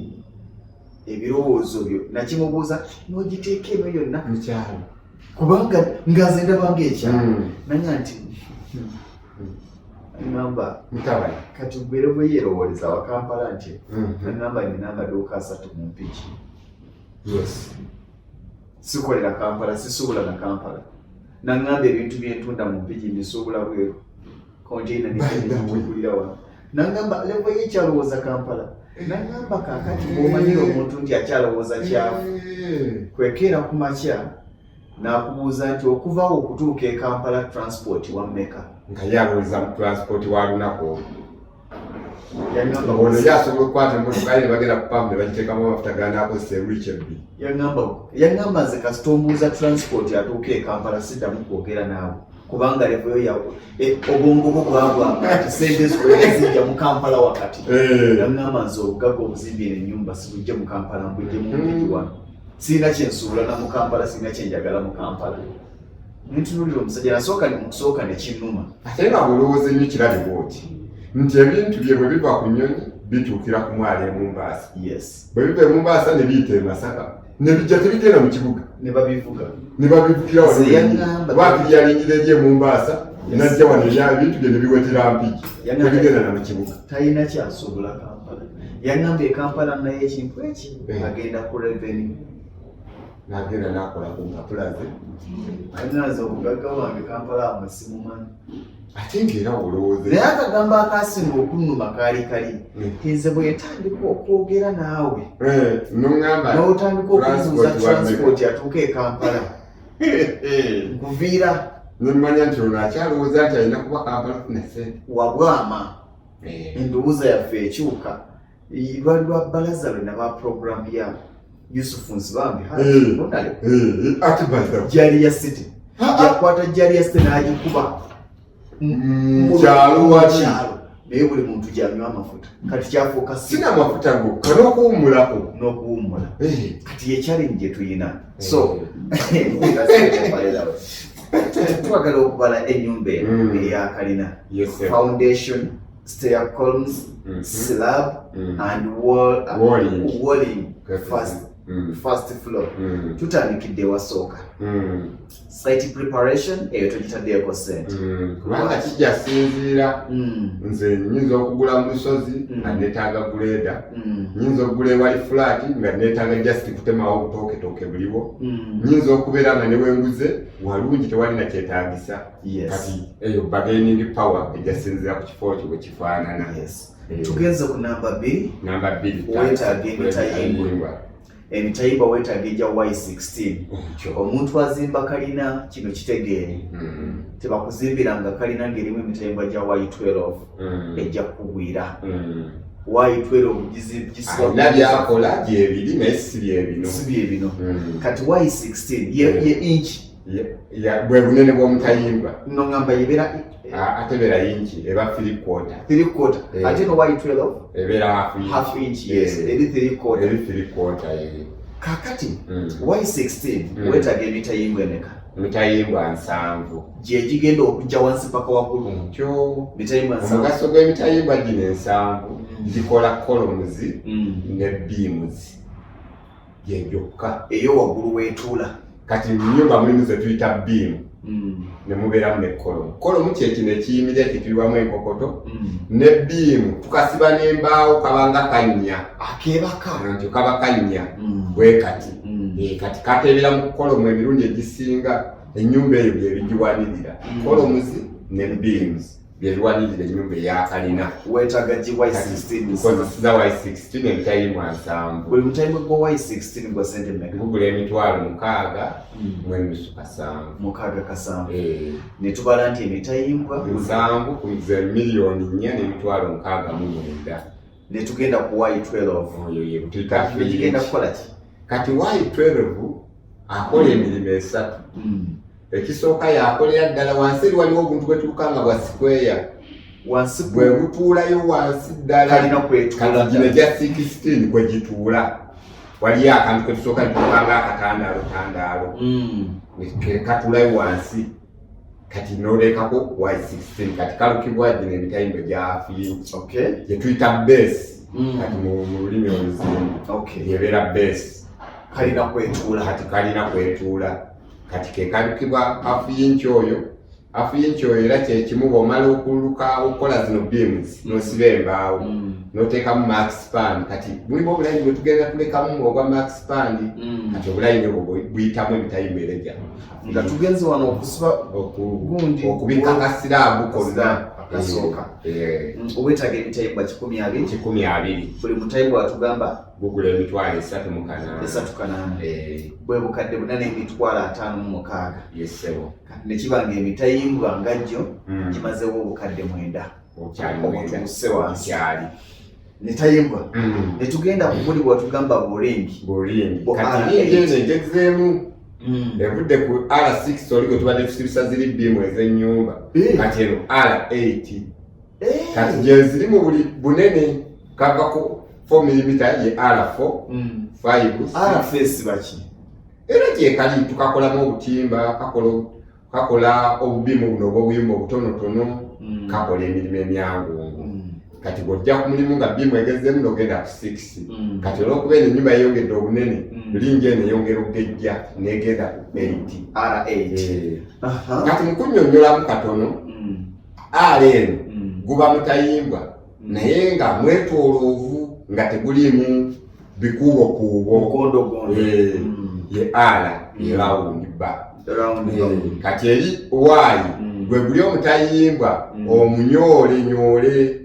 ebirowoozo byo nakimubuuza n'ogiteeka eno yonna mukyalo kubanga ngaze ndabanga ekyalo nanya nti ngamba mutabani kati gwere bwe yerowooleza wa Kampala nti nangamba nina amaduuka 3 mu mpigi sikolera Kampala sisuubula na Kampala nangamba ebintu byentunda mu mpigi mbisuubula bweru konteina nigulira wano nangamba levo ye kyalowooza Kampala nangamba kaakati bw'omanyira omuntu nti akyalowooza kyafu kwekeera ku makya n'akubuuza nti okuvaawo okutuuka e Kampala transport wammeka nga yalowooza mu transport wa lunaku ono yasobola okukwata emmotoka ye ne bagenda ku pampu ne bagiteekamu amafuta ganaakozesa ewiiki 2 yaŋŋamba nze kasita ombuuza transport atuuka e Kampala siddamu kwogera naawe kubanga levoyo yawe obwongo bwo bwagwanga nti sente zijja mu Kampala wakati yaŋŋamba nze obugagga obuzimbire ennyumba sibujje mu Kampala mbujje mu mpigi wano sirina kyensuubula na mu Kampala sirina kyenjagala mu Kampala ntunuulira omusajja nasooka ne mukusooka ne kinnuma ate nga bulowooza ennyo kirabibwa oti nti ebintu bye bwe biva ku nnyonyi bituukira ku mwala e Mombasa bwe biva e Mombasa ne biyita e Masaka ne bijja tebigenda mu kibuga ne babivuga nebabivukira lwaki yalingira eri e Mombasa najja wano ebintu bye ne biwetera mpigi tebigenda na mu kibuga talina kyasuubula Kampala yaŋŋamba e Kampala naye ekintu eki agenda ku revenue n'agenda n'akola ku mpapula ze ayinaza obugagga wange Kampala amasimumanyi ate ng'era olowooze naye akagambo akasinga okunnuma kaali kali nze bwe yatandika okwogera naawe n'otandika okubuuza transport atuuka e Kampala nkuviira nemanya nti ono akyalowooza nti alina kuba Kampala kufuna ssente wabwama endowooza yaffe ekyuka lwali lwa bbalaza lwe naba puroguramu ya Yusuf Nsibambi ati baza Jalia City yakwata Jalia City n'agikuba mu kyalo waki naye buli muntu gyanywa amafuta kati kyafuuka sina amafuta go n'okuwummulako n'okuwummula kati ye challenge gye tuyina so twagala okubala ennyumba eno eya kalina foundation, stair columns, slab and walling first floor. Tutandikidde ewasooka. Site preparation eyo tugitaddeko ssente. Kubanga kijasinziira nze nnyinza okugula mu lusozi nga neetaaga guleeda, nnyinza okugula ewali flat nga neetaaga just kutemawo obutooke buliwo, nnyinza okubeera nga ne wenguze walungi tewali na kyetaagisa. Kati eyo bargaining power ejasinziira ku kifo kyo bwe kifaanana. Tugenze ku namba 2. Namba 2 weetaaga emitayimbwa. Emitayimbwa weetaaga ejja Y16. Omuntu azimba kalina kino kitegeere. Tebakuzimbiranga kalina ng'erimu emitayimbwa gya Y12 ejja kugwira. Y12 gisibwa byakola gyebiri naye si byebino. Kati Y16 ye inch bwe bunene bw'omutayimbwa. No ngamba yebeera atebera inchi eba 3/4 ate no Y12 ebera half inch eri 3/4 kakati Y16 weetaaga emitayimbwa emeka? Emitayimbwa 7 gye gigenda okujja wansi paka waggulu kyo emitayimbwa 7. Omugaso gw'emitayimbwa gino 7 gikola columns ne beams gye gyokka eyo waggulu weetuula. Kati nnyumba mulimu ze tuyita beam ne mubeeramu ne kolomu. Kolomu kyekino ekiyimira ekitulwamu enkokoto ne beam tukasiba n'embaawo kabanga kannya akeebaka nti kaba kannya bwe kati kati kateebera mu kolomu emirundi egisinga ennyumba eyo byebigiwanirira. Kolomuzi ne beams byebiwanirira ennyumba eyakalina. Weetaaga Y16 kozesa Y16 emitayimbwa 7. buli mutayimbwa gwa Y16 gwa sente mmeka? Gugula emitwalo 6 mu enusu 7. Ne tubala nti emitayimbwa 7 kuze miliyoni 4 n'emitwalo 69. Ne tugenda ku Y12 oyo ye butita tugenda kukola ki? Kati Y12 akola emirimu 3. Ekisooka yakolera ddala wansi eri waliwo obuntu bwe tulukanga bwa square wansi bwe butuulayo wansi ddala kalina kwetuula gino gya 16 kwe gituula waliyo akantu ke tusooka tulukanga akatandaalo katuulayo wansi. Kati noolekako Y16 kati kalukibwa gino emitayimbwa gya half-inch gye tuyita base kati mu lulimi oluzungu yebeera base kalina kwetuula. Kati kalina kwetuula kati kekalukibwa half-inch oyo. Half-inch oyo era kyekimu bw'omala okuluka okukola zino beams n'osiba embaawo n'oteekamu max span. Kati mulimu obulayini bwe tugenda tulekamu obwa max span kati obulayini obwo buyitamu emitayimbwa ereja nga tugenze wano okusiba gundi okubika kasiraabu konna akasooka. Weetaaga emitayimbwa 20. Buli mutayimbwa watugamba gugula emitwalo 38. bwe bukadde 4,56. Yesebo ne kibanga emitayimbwa nga jjo gimazewo obukadde 9 obutuuse wansi netayimbwa. Ne tugenda ku buli bwatugamba bolingi kati eno egezeemu evudde ku R6 oliko tubadde tusibisa ziri beam ez'ennyumba kati eno R8 kati gye ziri mu buli bunene kava ku 4mm ye R4 5 R6 baki era gyekali tukakolamu obutimba kakola obubimu buno obw'obuyumba obutonotono kakola emirimu emyangungu. Kati bw'ojja ku mulimu nga bimu egezeemu n'ogenda ku 6 kati olw'okuba eno ennyumba yeyongedde obunene lingi eno eyongera okugejja n'egenda ku 8 R8. Kati mu kunnyonnyolamu katono R eno guba mutayimbwa naye nga mwetooloovu nga tegulimu bikuubokuubo ye R ye round ba. Kati eri Y gwe guli omutayimbwa omunyoole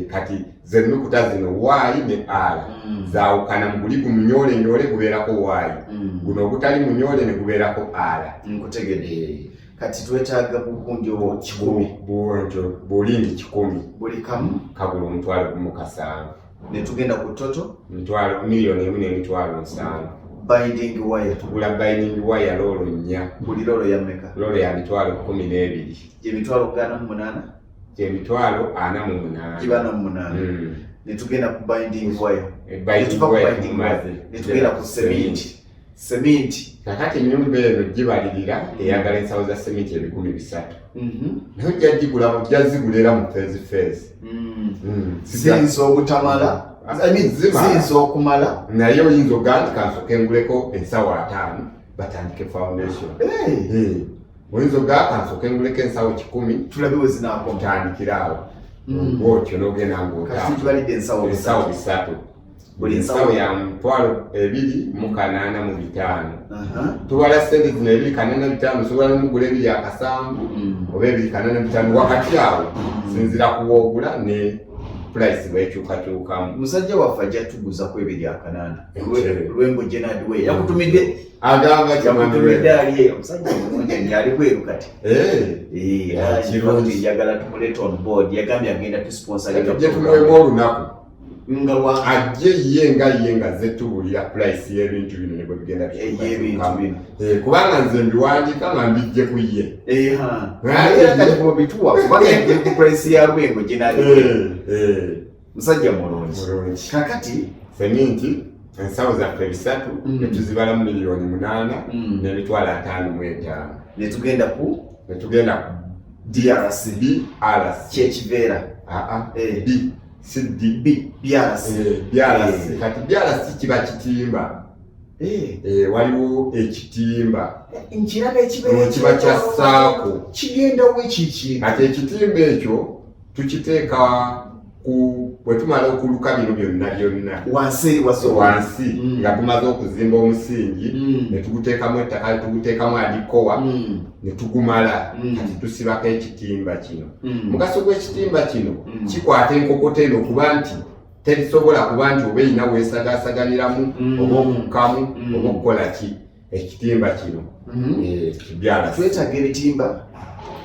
kati zennukuta zino Y ne R zaawukana mu guli gumunyoole gubeerako Y guno ogutali munyoole ne gubeerako R. Nkutegedde. Kati twetaaga bugundi obwo 10 bulingi 10 buli kamu kagula 1,700. ne tugenda ku toto miliyoni 1.5. binding wire tugula binding wire loolo 4. buli loolo ya mmeka? loolo ya mitwalo 12. emitwalo 48 emitwalo 48 kibana mu 8 ne tugenda ku binding wire ne tugenda ku cement kakati ennyumba eno gibalirira eyagala ensawo za sementi 300,000 naye ojja gigula ojjazigula era mu feezi ziyinza obutamala ziyinza okumala naye oyinza ogaa nti kansooka enguleko ensawo 5 batandike foundation. Oyinza ogaa kansooka enguleko ensawo 10 tulabe we zinaakoma tandikiraawo bwotyo n'ogenda ng'otulidde ensawo 3. buli nsawo ya 2,885. tubala sente zino 2,885 osobola n'omugula 2,700 oba 2,885 wakati awo sinzira kuwoogula ne price bwekyukakyukamu. musajja waffe ajja tuguza ku 2,800 lwengo Jenard we yakutumidde agamba yakutumidde ali omusajja omulungi ndyali bweru kati kirungi njagala tumuleeta on board yagambye agenda tusponsorje tumuwemu olunaku nga ajje ye nga ze tubulira price y'ebintu bino ne bwe bigenda kubanga nze mbiwandiika nga mbijje ku ye bituwa kubanga ku price ya lwengo Jenard musajja mulungi kakati seminti ensawo zaffe 3 ne tuzibala mu miliyoni 8 n'emitwalo 5.5 ne tugenda ku DRC kyekibeera BRC kati BRC kiba kitimba waliwo ekitimba nkiraba ekibeera kiba kya saako kigenda wekiki kati ekitimba ekyo tukiteeka bwe tumala okuluka bino byonna wansi nga tumaze okuzimba omusingi ne tuguteekamu ettaka ne tuguteekamu adikowa ne tugumala kati tusibako ekitimba kino. mugaso gw'ekitimba kino kikwata enkokota eno okuba nti terisobola kuba nti oba erina weesagaasaganiramu oba okukkamu oba okukola ki ekitimba kino kibyala twetaaga ebitimba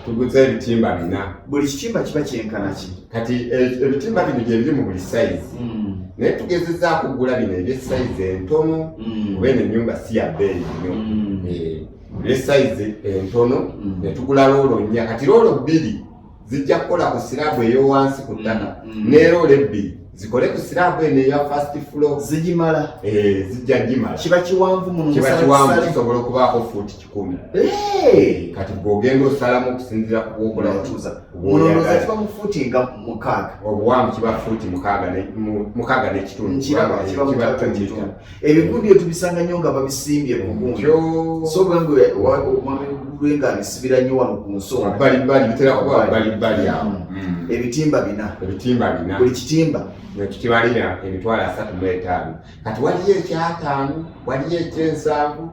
tuguze ebitimba 4. buli kitimba kiba kyenkana ki? kati ebitimba bino gye biri mu buli size naye tugezezzaako okugula bino ebyesize entono oba eno ennyumba si ya bbeeyi nnyo ebyesize entono ne tugula loolo 4 kati loolo 2 zijja kukola ku siraabu ey'owansi ku ttaka ne loolo 2 zikole ku siraabu eno eya first floor zigimala zijja gimala kiba kiwanvu muno kisobola okubaako fuuti 10 kati bw'ogenda osalamu okusinziira ku bwokola munonoza kiba mu fuuti nga 6 obuwanvu kiba fuuti 6 n'ekitundu ebigundi bye tubisanga nnyo nga babisimbye ku gundi so bwenge omwami lwenga abisibira nnyo wano ku nsonga bali bitera kuba bali awo ebitimba 4 buli kitimba tukibalira emitwalo 3.5 kati waliyo ekya5 waliyo ekyensanvu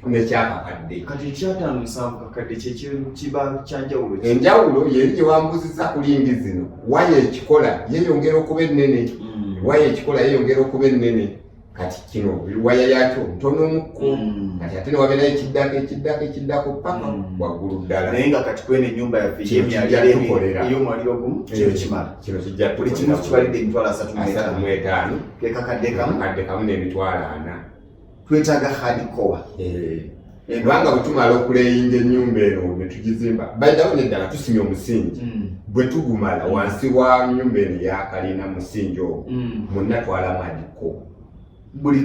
n'ekyakakadde. kati ekya5 7 kakadde kiba kyanjawulo enjawulo yeri gye wambuzizza ku lingi zino waya ekikola yeyongera okuba ennene kati kino waya yakyo ntonomukko kati ate ne wabeerayo ekiddako paka waggulu ddala naye nga kati kwene ennyumba yaffe ey'omwaliro ogumu kino kimala kino kijja buli kimu kibalidde emitwalo 3.5 ke kakadde kamu n'emitwalo 4 twetaaga hardcore kubanga bwe tumala okuleyinga ennyumba eno ne tugizimba bayidawo neddala tusimya omusingi bwe tugumala wansi wa nnyumba eno yakalina musingi ogwo munnatwalamu adiko buli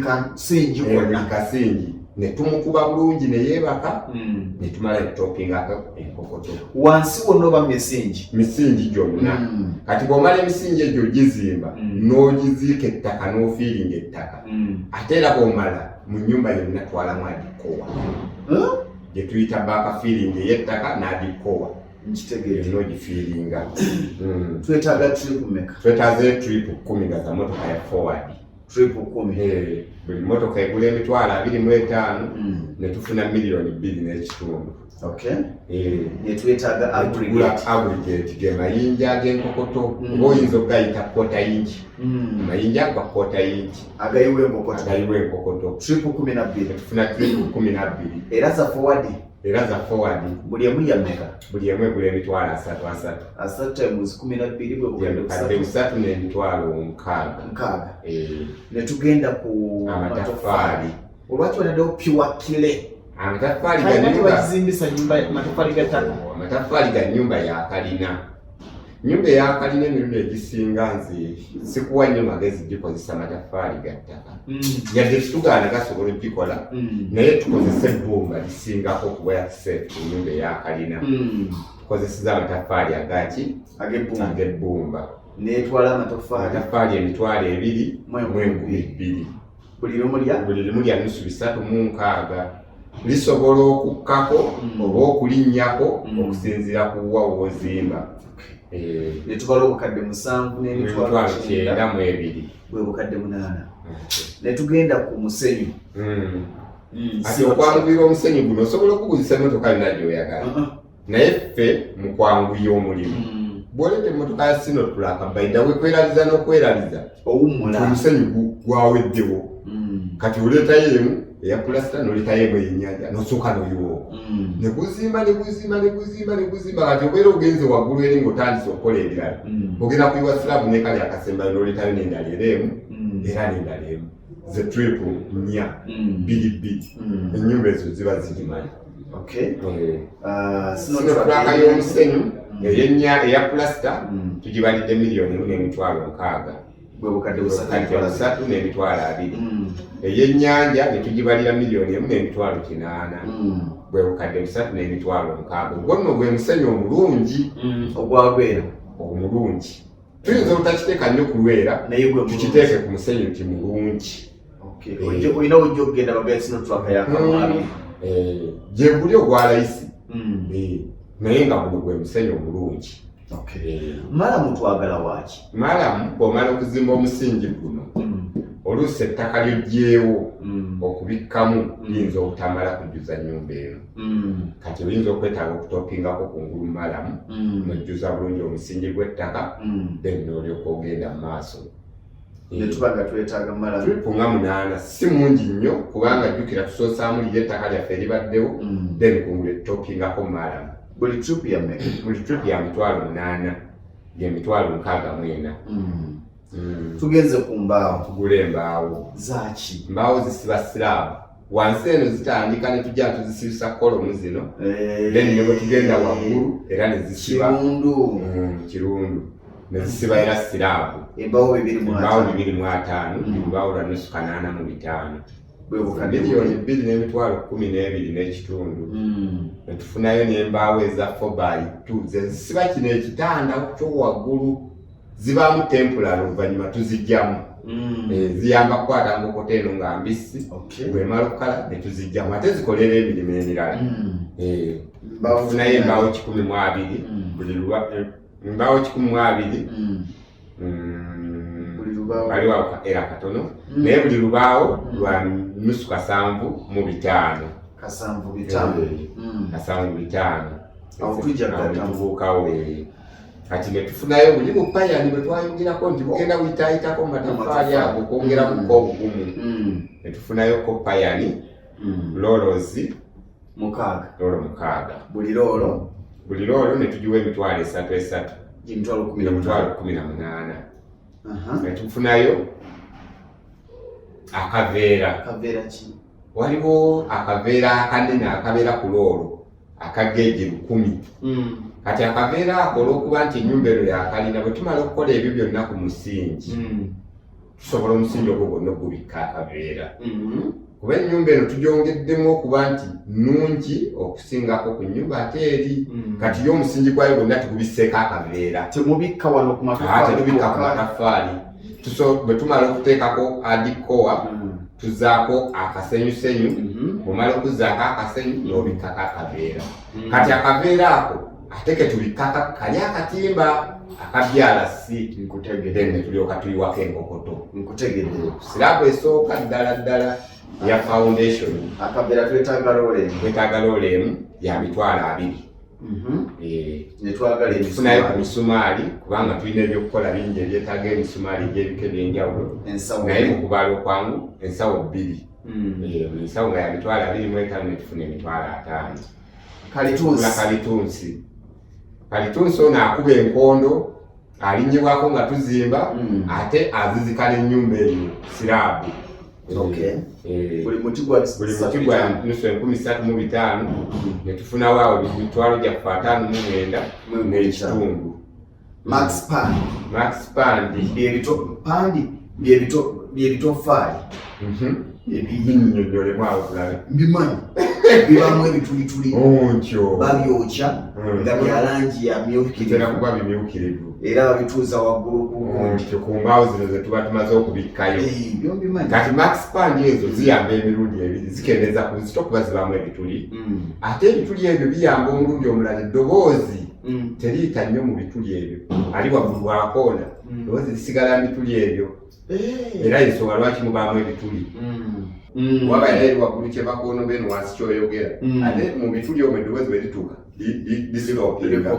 kasingi ne tumukuba bulungi ne yeebaka ne tumala etopingako enkokoto wansi wonna oba misingi gyonna kati bw'omala emisingi egyo gizimba n'ogiziika ettaka n'ofiiringa ettaka ate era bw'omala mu nnyumba yonna twalamu adikowa gye tuyita baaka fiiringi ey'ettaka n'adikowa nkitegeere n'ogifiiringa twetaaga trip mmeka? twetaaze trip 10 nga za motoka ya forward trip 10 buli motoka egula emitwalo 25 ne tufuna miliyoni 2.5 netwetaaga aggregate ge mayinja ag'enkokoto oba oyinza okugayita kota inchi mayinja aga kota inchi agayiwa enkokoto enkokoto trip 12 tufuna trip 12 era za forward era za forward buli emu yammeka buli emu egula emitwalo 3 3 times 12 bwe bukadde 3 n'emitwalo 6 ne tugenda ku amataffaali olwaki wanaddeho pure kile amataffaali bakizimbisa nyumba mataffaali ga ttaka amataffaali ga nyumba ya kalina nyumba ya kalina emirundi egisinga nze sikuwa nnyo magezi gikozesa mataffaali ga ttaka yadde tutugaana gasobola okugikola naye tukozesa ebbumba lisingako okuba safe ku nyumba eya kalina tukozeseza amataffaali agaki ag'ebbumba netwala amataffaali emitwalo 2 buli limu lya nusu 3 lisobola okukkako oba okulinnyako okusinziira ku wa wozimba netubala obukadde 7 n'emitwalo 9 bwe bukadde 8 netugenda ku musenyu ati okwanguyira omusenyu guno osobola okuguzisa emmotoka yonna gy'oyagala naye ffe mu kwanguya omulimu bw'oleta emmotoka ya sino tulaka bayinda wekweraliza n'okweraliza omusenyu gwaweddewo kati oleetayo emu eya pulasita n'oletayo emu ey'ennyanja n'osooka n'oyiwoo neguzimba kati obeera ogenze waggulu eri ng'otandise okukola ebirala ogenda kuyiwa sirabu n'ekali akasembayo n'oletayo n'endala era emu era n'endala emu ze trip 4 ennyumba ezo ziba zigimanyi sino tulaka y'omusenyu eya pulasita tugibalidde miliyoni 1.6 bwe bukadde 3 n'emitwalo 2 ey'ennyanja ne tugibalira miliyoni 1.8 bwe bukadde 3 n'emitwalo 6 ogwo nno gwe musenyu omulungi ogwagwera omulungi tuyinza obutakiteeka nnyo kulwera naye gwe tukiteeke ku musenyu nti mulungi olina ojja okugenda bagayisino twaka yakamwami gye guli ogwa layisi naye nga guno gwe musenyu omulungi malamu twagala waaki malamu bw'omala okuzimba omusingi guno oluusi ettaka ly'oggyeewo okubikkamu liyinza obutamala kujjuza nnyumba eno kati oyinza okwetaaga okutopingako kungulu malamu nojjuza bulungi omusingi gw'ettaka then n'olyoka ogenda mu maaso netubanga twetaaga malamu tulipunga 8 si mungi nnyo kubanga jjukira tusoosaamu liri ettaka lyaffe eribaddewo then kungulu etutopingako malamu buli trip ya mmeka buli trip ya mitwalo 8 y'emitwalo 64 tugenze ku mbaawo tugula embaawo zaaki mbaawo zisiba siraabu wansi eno zitandika ne tujja tuzisibisa kolomu zino then ne bwe tugenda waggulu era ne zisiba kirundu ne zisiba era siraabu embaawo 25 embaawo lwa nusu 85 miliyoni 2 n'emitwalo 12 n'ekitundu netufunayo n'embaawo eza 4x2 zezisiba kino ekitanda kyo waggulu zibaamu temporary oluvannyuma tuzijjamu ziyamba kukwata nkokota eno nga mbisi bwemala okukala ne tuzijjamu ate zikolera emirimu emirala tufunayo embaawo 12 embaawo 12 waliwo era katono naye buli lubaawo lwa nusu 7.5 tubuukawo kati ne tufunayo buli bupayani bwe twayogerako nti bugenda buyitaayitako mu mataffaali ago kwongeramuko obugumu ne tufunayo ko payani lolozi 6 buli loolo ne tugiwa emitwalo 3 emitwalo 18 ne tufunayo akaveera waliwo akaveera akanene akabeera ku loolo akageegi 10 kati akaveera ako olw'okuba nti ennyumba eno yakalina bwe tumala okukola ebyo byonna ku musingi tusobola omusingi ogwo gwonna ogubikka akaveera kuba ennyumba eno tugyongeddemu okuba nti nnungi okusingako ku nnyumba ate eri kati yo omusingi gwayo gwonna tugubisseeko akaveera temubikka wano ku mataffaali bwe tumala okuteekako adikowa tuzaako akasenyusenyu bw'omala okuzaako akasenyu n'obikkako akaveera kati akaveera ako ate ke tubikkako kali akatimba akabyala si then ne tulyoka tuyiwako enkokoto siraabu esooka ddala ya foundation akaveera twetaaga loole emu ya mitwalo 2 tufunayo ku misumaali kubanga tulina ebyokukola bingi ebyetaaga emisumaali egy'ebika ebyenjawulo naye mu kubaala okwangu ensawo 2 ensawo nga ya mitwalo 25 ne tufuna emitwalo 5 Kalitunsi ono akuba enkondo alinyibwako nga tuzimba ate azizika n'ennyumba eyo sirabu. Buli muti gwa nusu 35,000 ne tufunawo awo emitwalo gya 59 n'ekitundu. Max Pandi byebitofaali ebinyonyolemu awo tulabe mbimanyi bibamu ebitulituli ontyo babyokya nga bya langi ya myukirivu kuba bimyukirivu era babituuza waggulu ku mbaawo zino ze tuba tumaze okubikkayo. Kati Max Pandi ezo ziyamba emirundi ebiri zikendeza ku nzito kuba zibamu ebituli ate ebituli ebyo biyamba omulundi omulala eddoboozi teriita nnyo mu bituli ebyo ali waggulu wakoona eddoboozi lisigala mituli ebyo era ensonga lwaki mubaamu ebituli waba era eri waggulu kyebakoona beno wansi kyoyogera ate mu bituli omwo eddoboozi bwe lituuka lisilopinga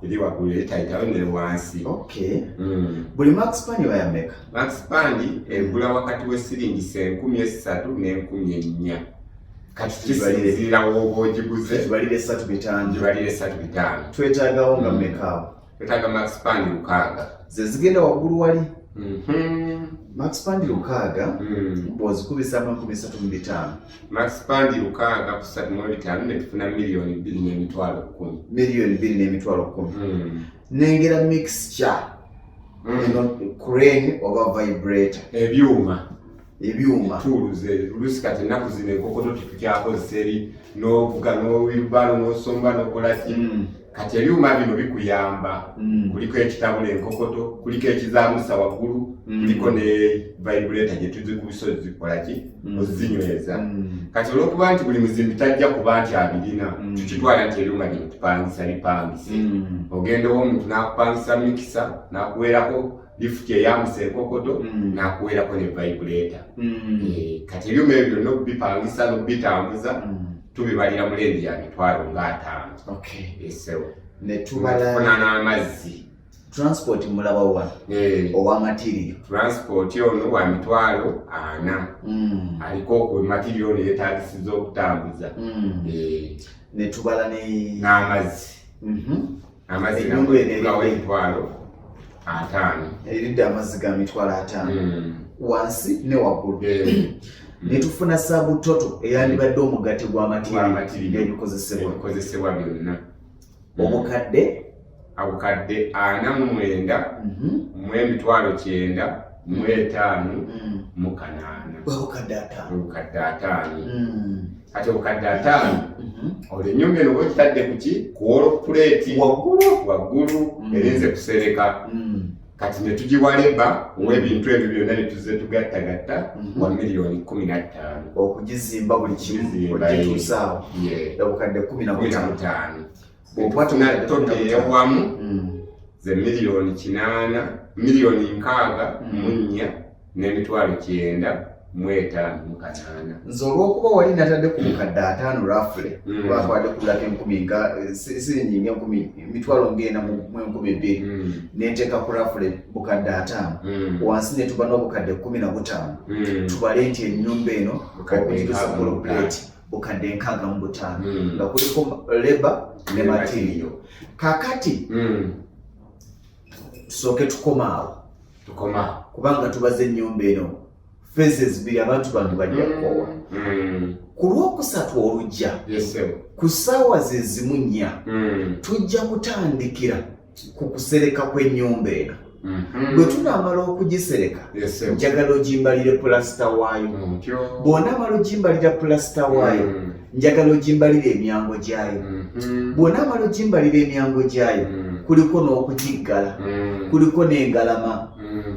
eri waggulu eritayitawo ne wansi. Buli Max Pandi bayameka? Max Pandi egula wakati w'essiringi 3,000 ne 4,000. Kati kisinziira w'oba ogiguze. Kibalire 3,500. Twetaagawo nga mmekaawo? Twetaaga Max Pandi 600. Ze zigenda waggulu wali? Max Pandi 600 bw'ozikubisa 35,000. Max Pandi 600 ku 35 ne tufuna $2,210,000. $2,210,000. Nengera mixture crane oba vibrator ebyuma tuluze olusi kati ennaku zino enkokoto tetukyakozesa eri n'ovuga n'owilbaro n'osomba n'okolaki kati ebyuma bino bikuyamba kuliko ekitabula enkokoto kuliko ekizaamusa waggulu kuliko ne vibrator gye tuzikubisa ozikolaki ozinyweza. Kati olw'okuba nti buli muzimbi tajja kuba nti abirina tukitwala nti ebyuma bino tupangisa bipangise ogenda omuntu n'akupangisa mikisa n'akuweerako lifuti eyambusa enkokoto n'akuweerako ne vibrator. Kati ebyuma ebyo byonna okubipangisa n'okubitambuza tubibalira mu lendi ya $5,000. Esewo netufuna n'amazzi. Transport mulaba wa owa material. Transport ono wa $40,000 aliko ku material yeetagisiza okutambuza. Netubala n'amazzi. Amazzi n'agawa $5,000. Eridde amazzi ga $5,000 wansi ne waggulu. Netufuna sabutoto eyandibadde omugati gwa material ebikozesebwa byonna. Obukadde 49 mu $9,900 mu 5 mu 8. Obukadde 5. Kati obukadde 5 olwo ennyumba eno bwekitadde kuki kuwola puleeti waggulu erinze kusereka. Kati ne tugiwaleba ow'ebintu ebyo byonna ne tuzze tugattagatta wa $15,000,000 okugizimba buli kimu ogituusaawo. Obukadde 15. Bw'otuna toto eyawamu ze $8,800,000 $6,400,000 n'Emitwalo 9,508. Nze olw'okuba wali natadde ku bukadde 5 roughly batwadde kulako 10,000 nga siringi nga 10,000 emitwalo ngenda mu 2,000 nenteeka ku roughly bukadde 5 wansi ne tuba n'obukadde 15 tubale nti ennyumba eno okugituusa ku plate bukadde 65 nga kuliko labor ne material. Kakati tusooke tukomaawo kubanga tubaze ennyumba eno phases biri abantu bantu bajja kukowa. Ku Lwokusatu olujja ku ssaawa ze zimu 4 tujja kutandikira ku kusereka kw'ennyumba eno. Bwe tunaamala okugisereka njagala ogimbalire pulasita waayo. Bw'onaamala ogimbalira pulasita waayo njagala ogimbalire emyango gyayo. Bw'onaamala ogimbalira emyango gyayo kuliko n'okugiggala kuliko n'engalama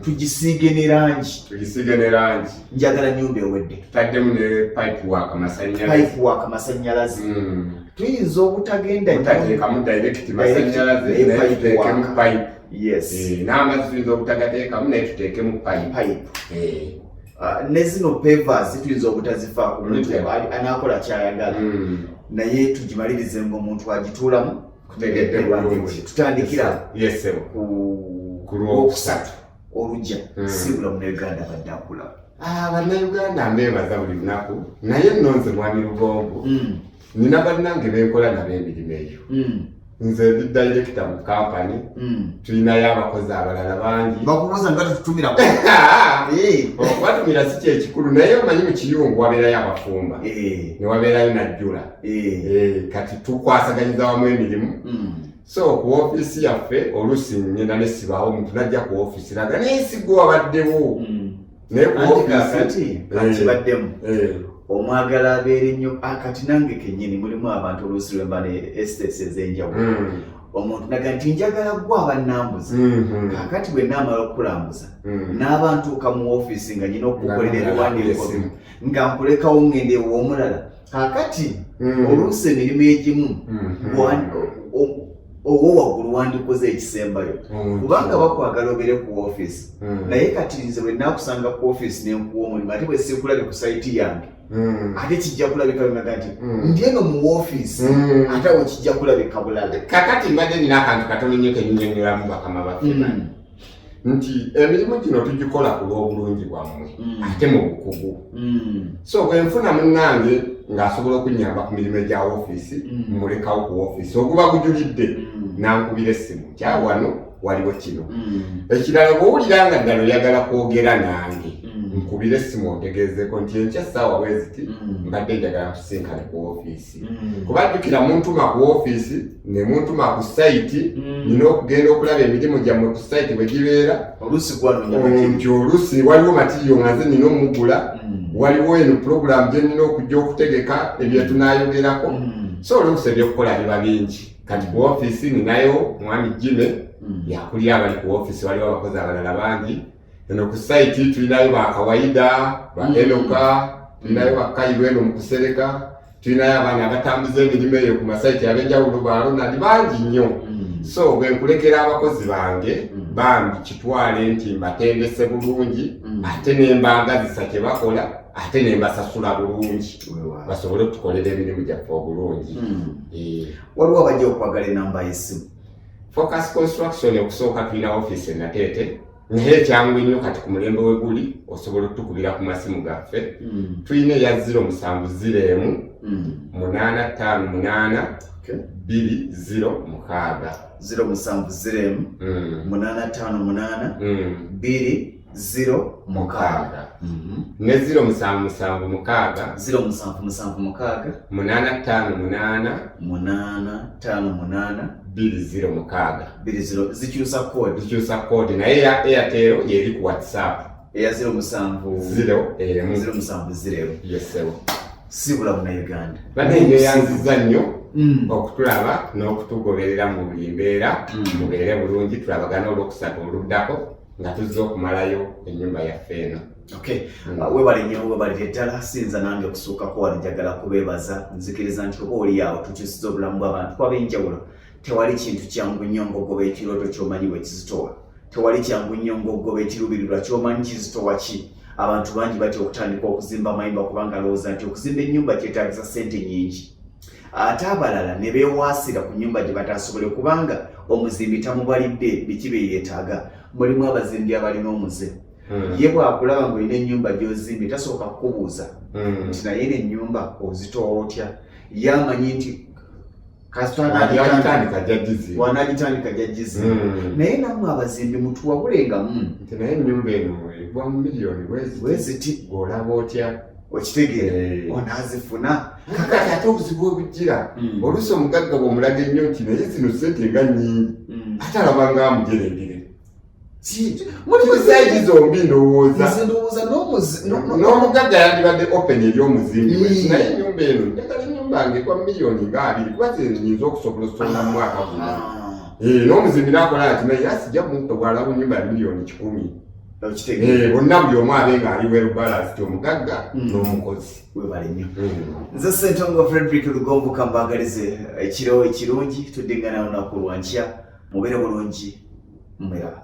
tugisiige ne rangi. Njagala nnyumba ewedde tutaddemu ne pipe work amasannyalaze. Tuyinza obutagenda utateekamu direct masannyalaze naye tuteekemu pipe. N'amazzi tuyinza obutagateekamu naye tuteekemu pipe. Ne zino pavers tuyinza obutazifaako omuntu anaakola kyayagala naye tugimalirize ng'omuntu agituulamu. Tutandikira ku Lwokusatu olujja si bulamu ne Uganda badde akula. Bannayuganda mbeebaza buli lunaku naye nnonze mwami Lugongo nina bannange benkola nabo emirimu eyo. Nze ndi director mu company tulinayo abakozi abalala bangi bakubuuza nga tututumira okwatumira si kyekikulu naye omanyi mu kiyungu wabeerayo abafumba ne wabeerayo najjula kati tukwasaganyiza wamu emirimu. So ku ofiisi yaffe oluusi ngenda nesibaawo omuntu najja ku ofiisi laga naye sigwe wabaddewo naye ku ofiisi kibaddemu omwagala abeere nnyo akati nange kennyini mulimu abantu oluusi lwemba ne estates ez'enjawulo omuntu naga nti njagala gwe abannambuza kakati bwe naamala okukulambuza n'abantuuka mu ofiisi nga nyina okukolera ebiwandiiko nga nkulekawo ngende ew'omulala kakati oluusi emirimu egimu owo waggulu wandikoze ekisembayo kubanga bakwagala obeere ku ofiisi naye kati nze bwe naakusanga ku ofiisi n'enkuwa omulimu ate bwe siikulabe ku sayiti yange ate kijja kulabika binaga nti ndi eno mu ofiisi ate awo kijja kulabika bulala. Kakati mbadde nina akantu katono nnyo kennyonnyolamu bakama baffe nti emirimu gino tugikola ku lw'obulungi bwammwe ate mu bukugu. So bwe nfuna munnange ng'asobola okunnyamba ku mirimu egya ofiisi mulekawo ku ofiisi oguba gujulidde nankubira essimu kyawano waliwo kino. Ekirala bw'owulira nga ddala oyagala kwogera nange nkubira essimu ontegeezeko nti enkya ssaawa bweziti mbadde njagala kusinkane ku ofiisi kuba jjukira muntuma ku ofiisi ne muntuma ku sayiti nina okugenda okulaba emirimu gyammwe ku sayiti bwe gibeera nti oluusi waliwo matiriyo nga nze nina omugula waliwo eno puroguramu gye nina okujja okutegeka ebyo tunaayogerako. So oluusi ebyokukola biba bingi kati ku ofiisi ninayo mwami Jime yakuli abali ku ofiisi waliwo abakozi abalala bangi. Eno ku site tulinayo ba kawaida ba Enoka tulinayo bakayirwe no mukusereka tulinayo abana abatambuza emirimu eyo ku masite abenjawulo balona bangi nnyo. So bwe nkulekera abakozi bange bambi kitwale nti mbatendese bulungi ate nembangazisa kye bakola ate nembasasula bulungi basobole okutukolera emirimu gyaffe obulungi. Waliwo abajja okwagala enamba y'essimu. Focus Construction okusooka tulina ofiisi e Nateete naye ekyangu nnyo kati ku mulembe we guli osobola okutukubira ku masimu gaffe tulina eya 0701 858 20 mukaaga 0701 858 20 mukaaga ne 0776 mukaaga 0776 mukaaga 858 20 mukaaga 20 zikyusa kode naye ya Airtel yeri ku WhatsApp eya 0770 yesewo sibula mu Uganda bane yanziza nnyo okutulaba n'okutugoberera mu buli mbeera mubeere bulungi tulabagana olwokusatu oluddako nga tuzze okumalayo ennyumba yaffe eno. Webale nnyo webale ddala sinza nange okusuukako wano njagala kubeebaza nzikiriza nti oba oli awo tukyusiza obulamu bw'abantu kwab'enjawulo tewali kintu kyangu nnyo ng'ogoba ekirooto ky'omanyi bwe kizitowa tewali kyangu nnyo ng'ogoba ekiruubirirwa ky'omanyi kizitowa ki. Abantu bangi batya okutandika okuzimba amayumba kubanga alowooza nti okuzimba ennyumba kyetaagisa ssente nnyingi ate abalala ne beewaasira ku nnyumba gye bataasobole kubanga omuzimbi tamubalidde biki bye yeetaaga. Mulimu abazimbi abalina omuze ye bw'akulaba ng'olina ennyumba gy'ozimbye tasooka kukubuuza nti naye n'ennyumba ozitowa otya ye amanyi nti wanagitandika jjajjizi naye nammwe abazimbi mutuwabulengamu nti naye ennyumba eno egwa mu miliyoni bweziti ng'olaba otya okitegeera onaazifuna kakati ate obuzibu obujjira oluusi omugagga bw'omulaga ennyo nti naye zino ssente nga nnyingi ate alaba nga amujerengere mulisaiji zombi ndowooza n'omugagga yandibadde open eri omuzimbi naye ennyumba eno njagala ennyumba nga egwa miliyoni nga 2 kuba nyinza okusobola osonga mu mwaka guno n'omuzimbi n'akola ati naye asijja bwalaba ennyumba ya miliyoni 10 bonna buli omu abe ng'ali werubalansi ti omugagga n'omukozi. Webale nnyo nze Ssentongo Frederick Lugongo kambagalize ekiro ekirungi tuddingana olunaku lwa nkya mubeere bulungi mweraba.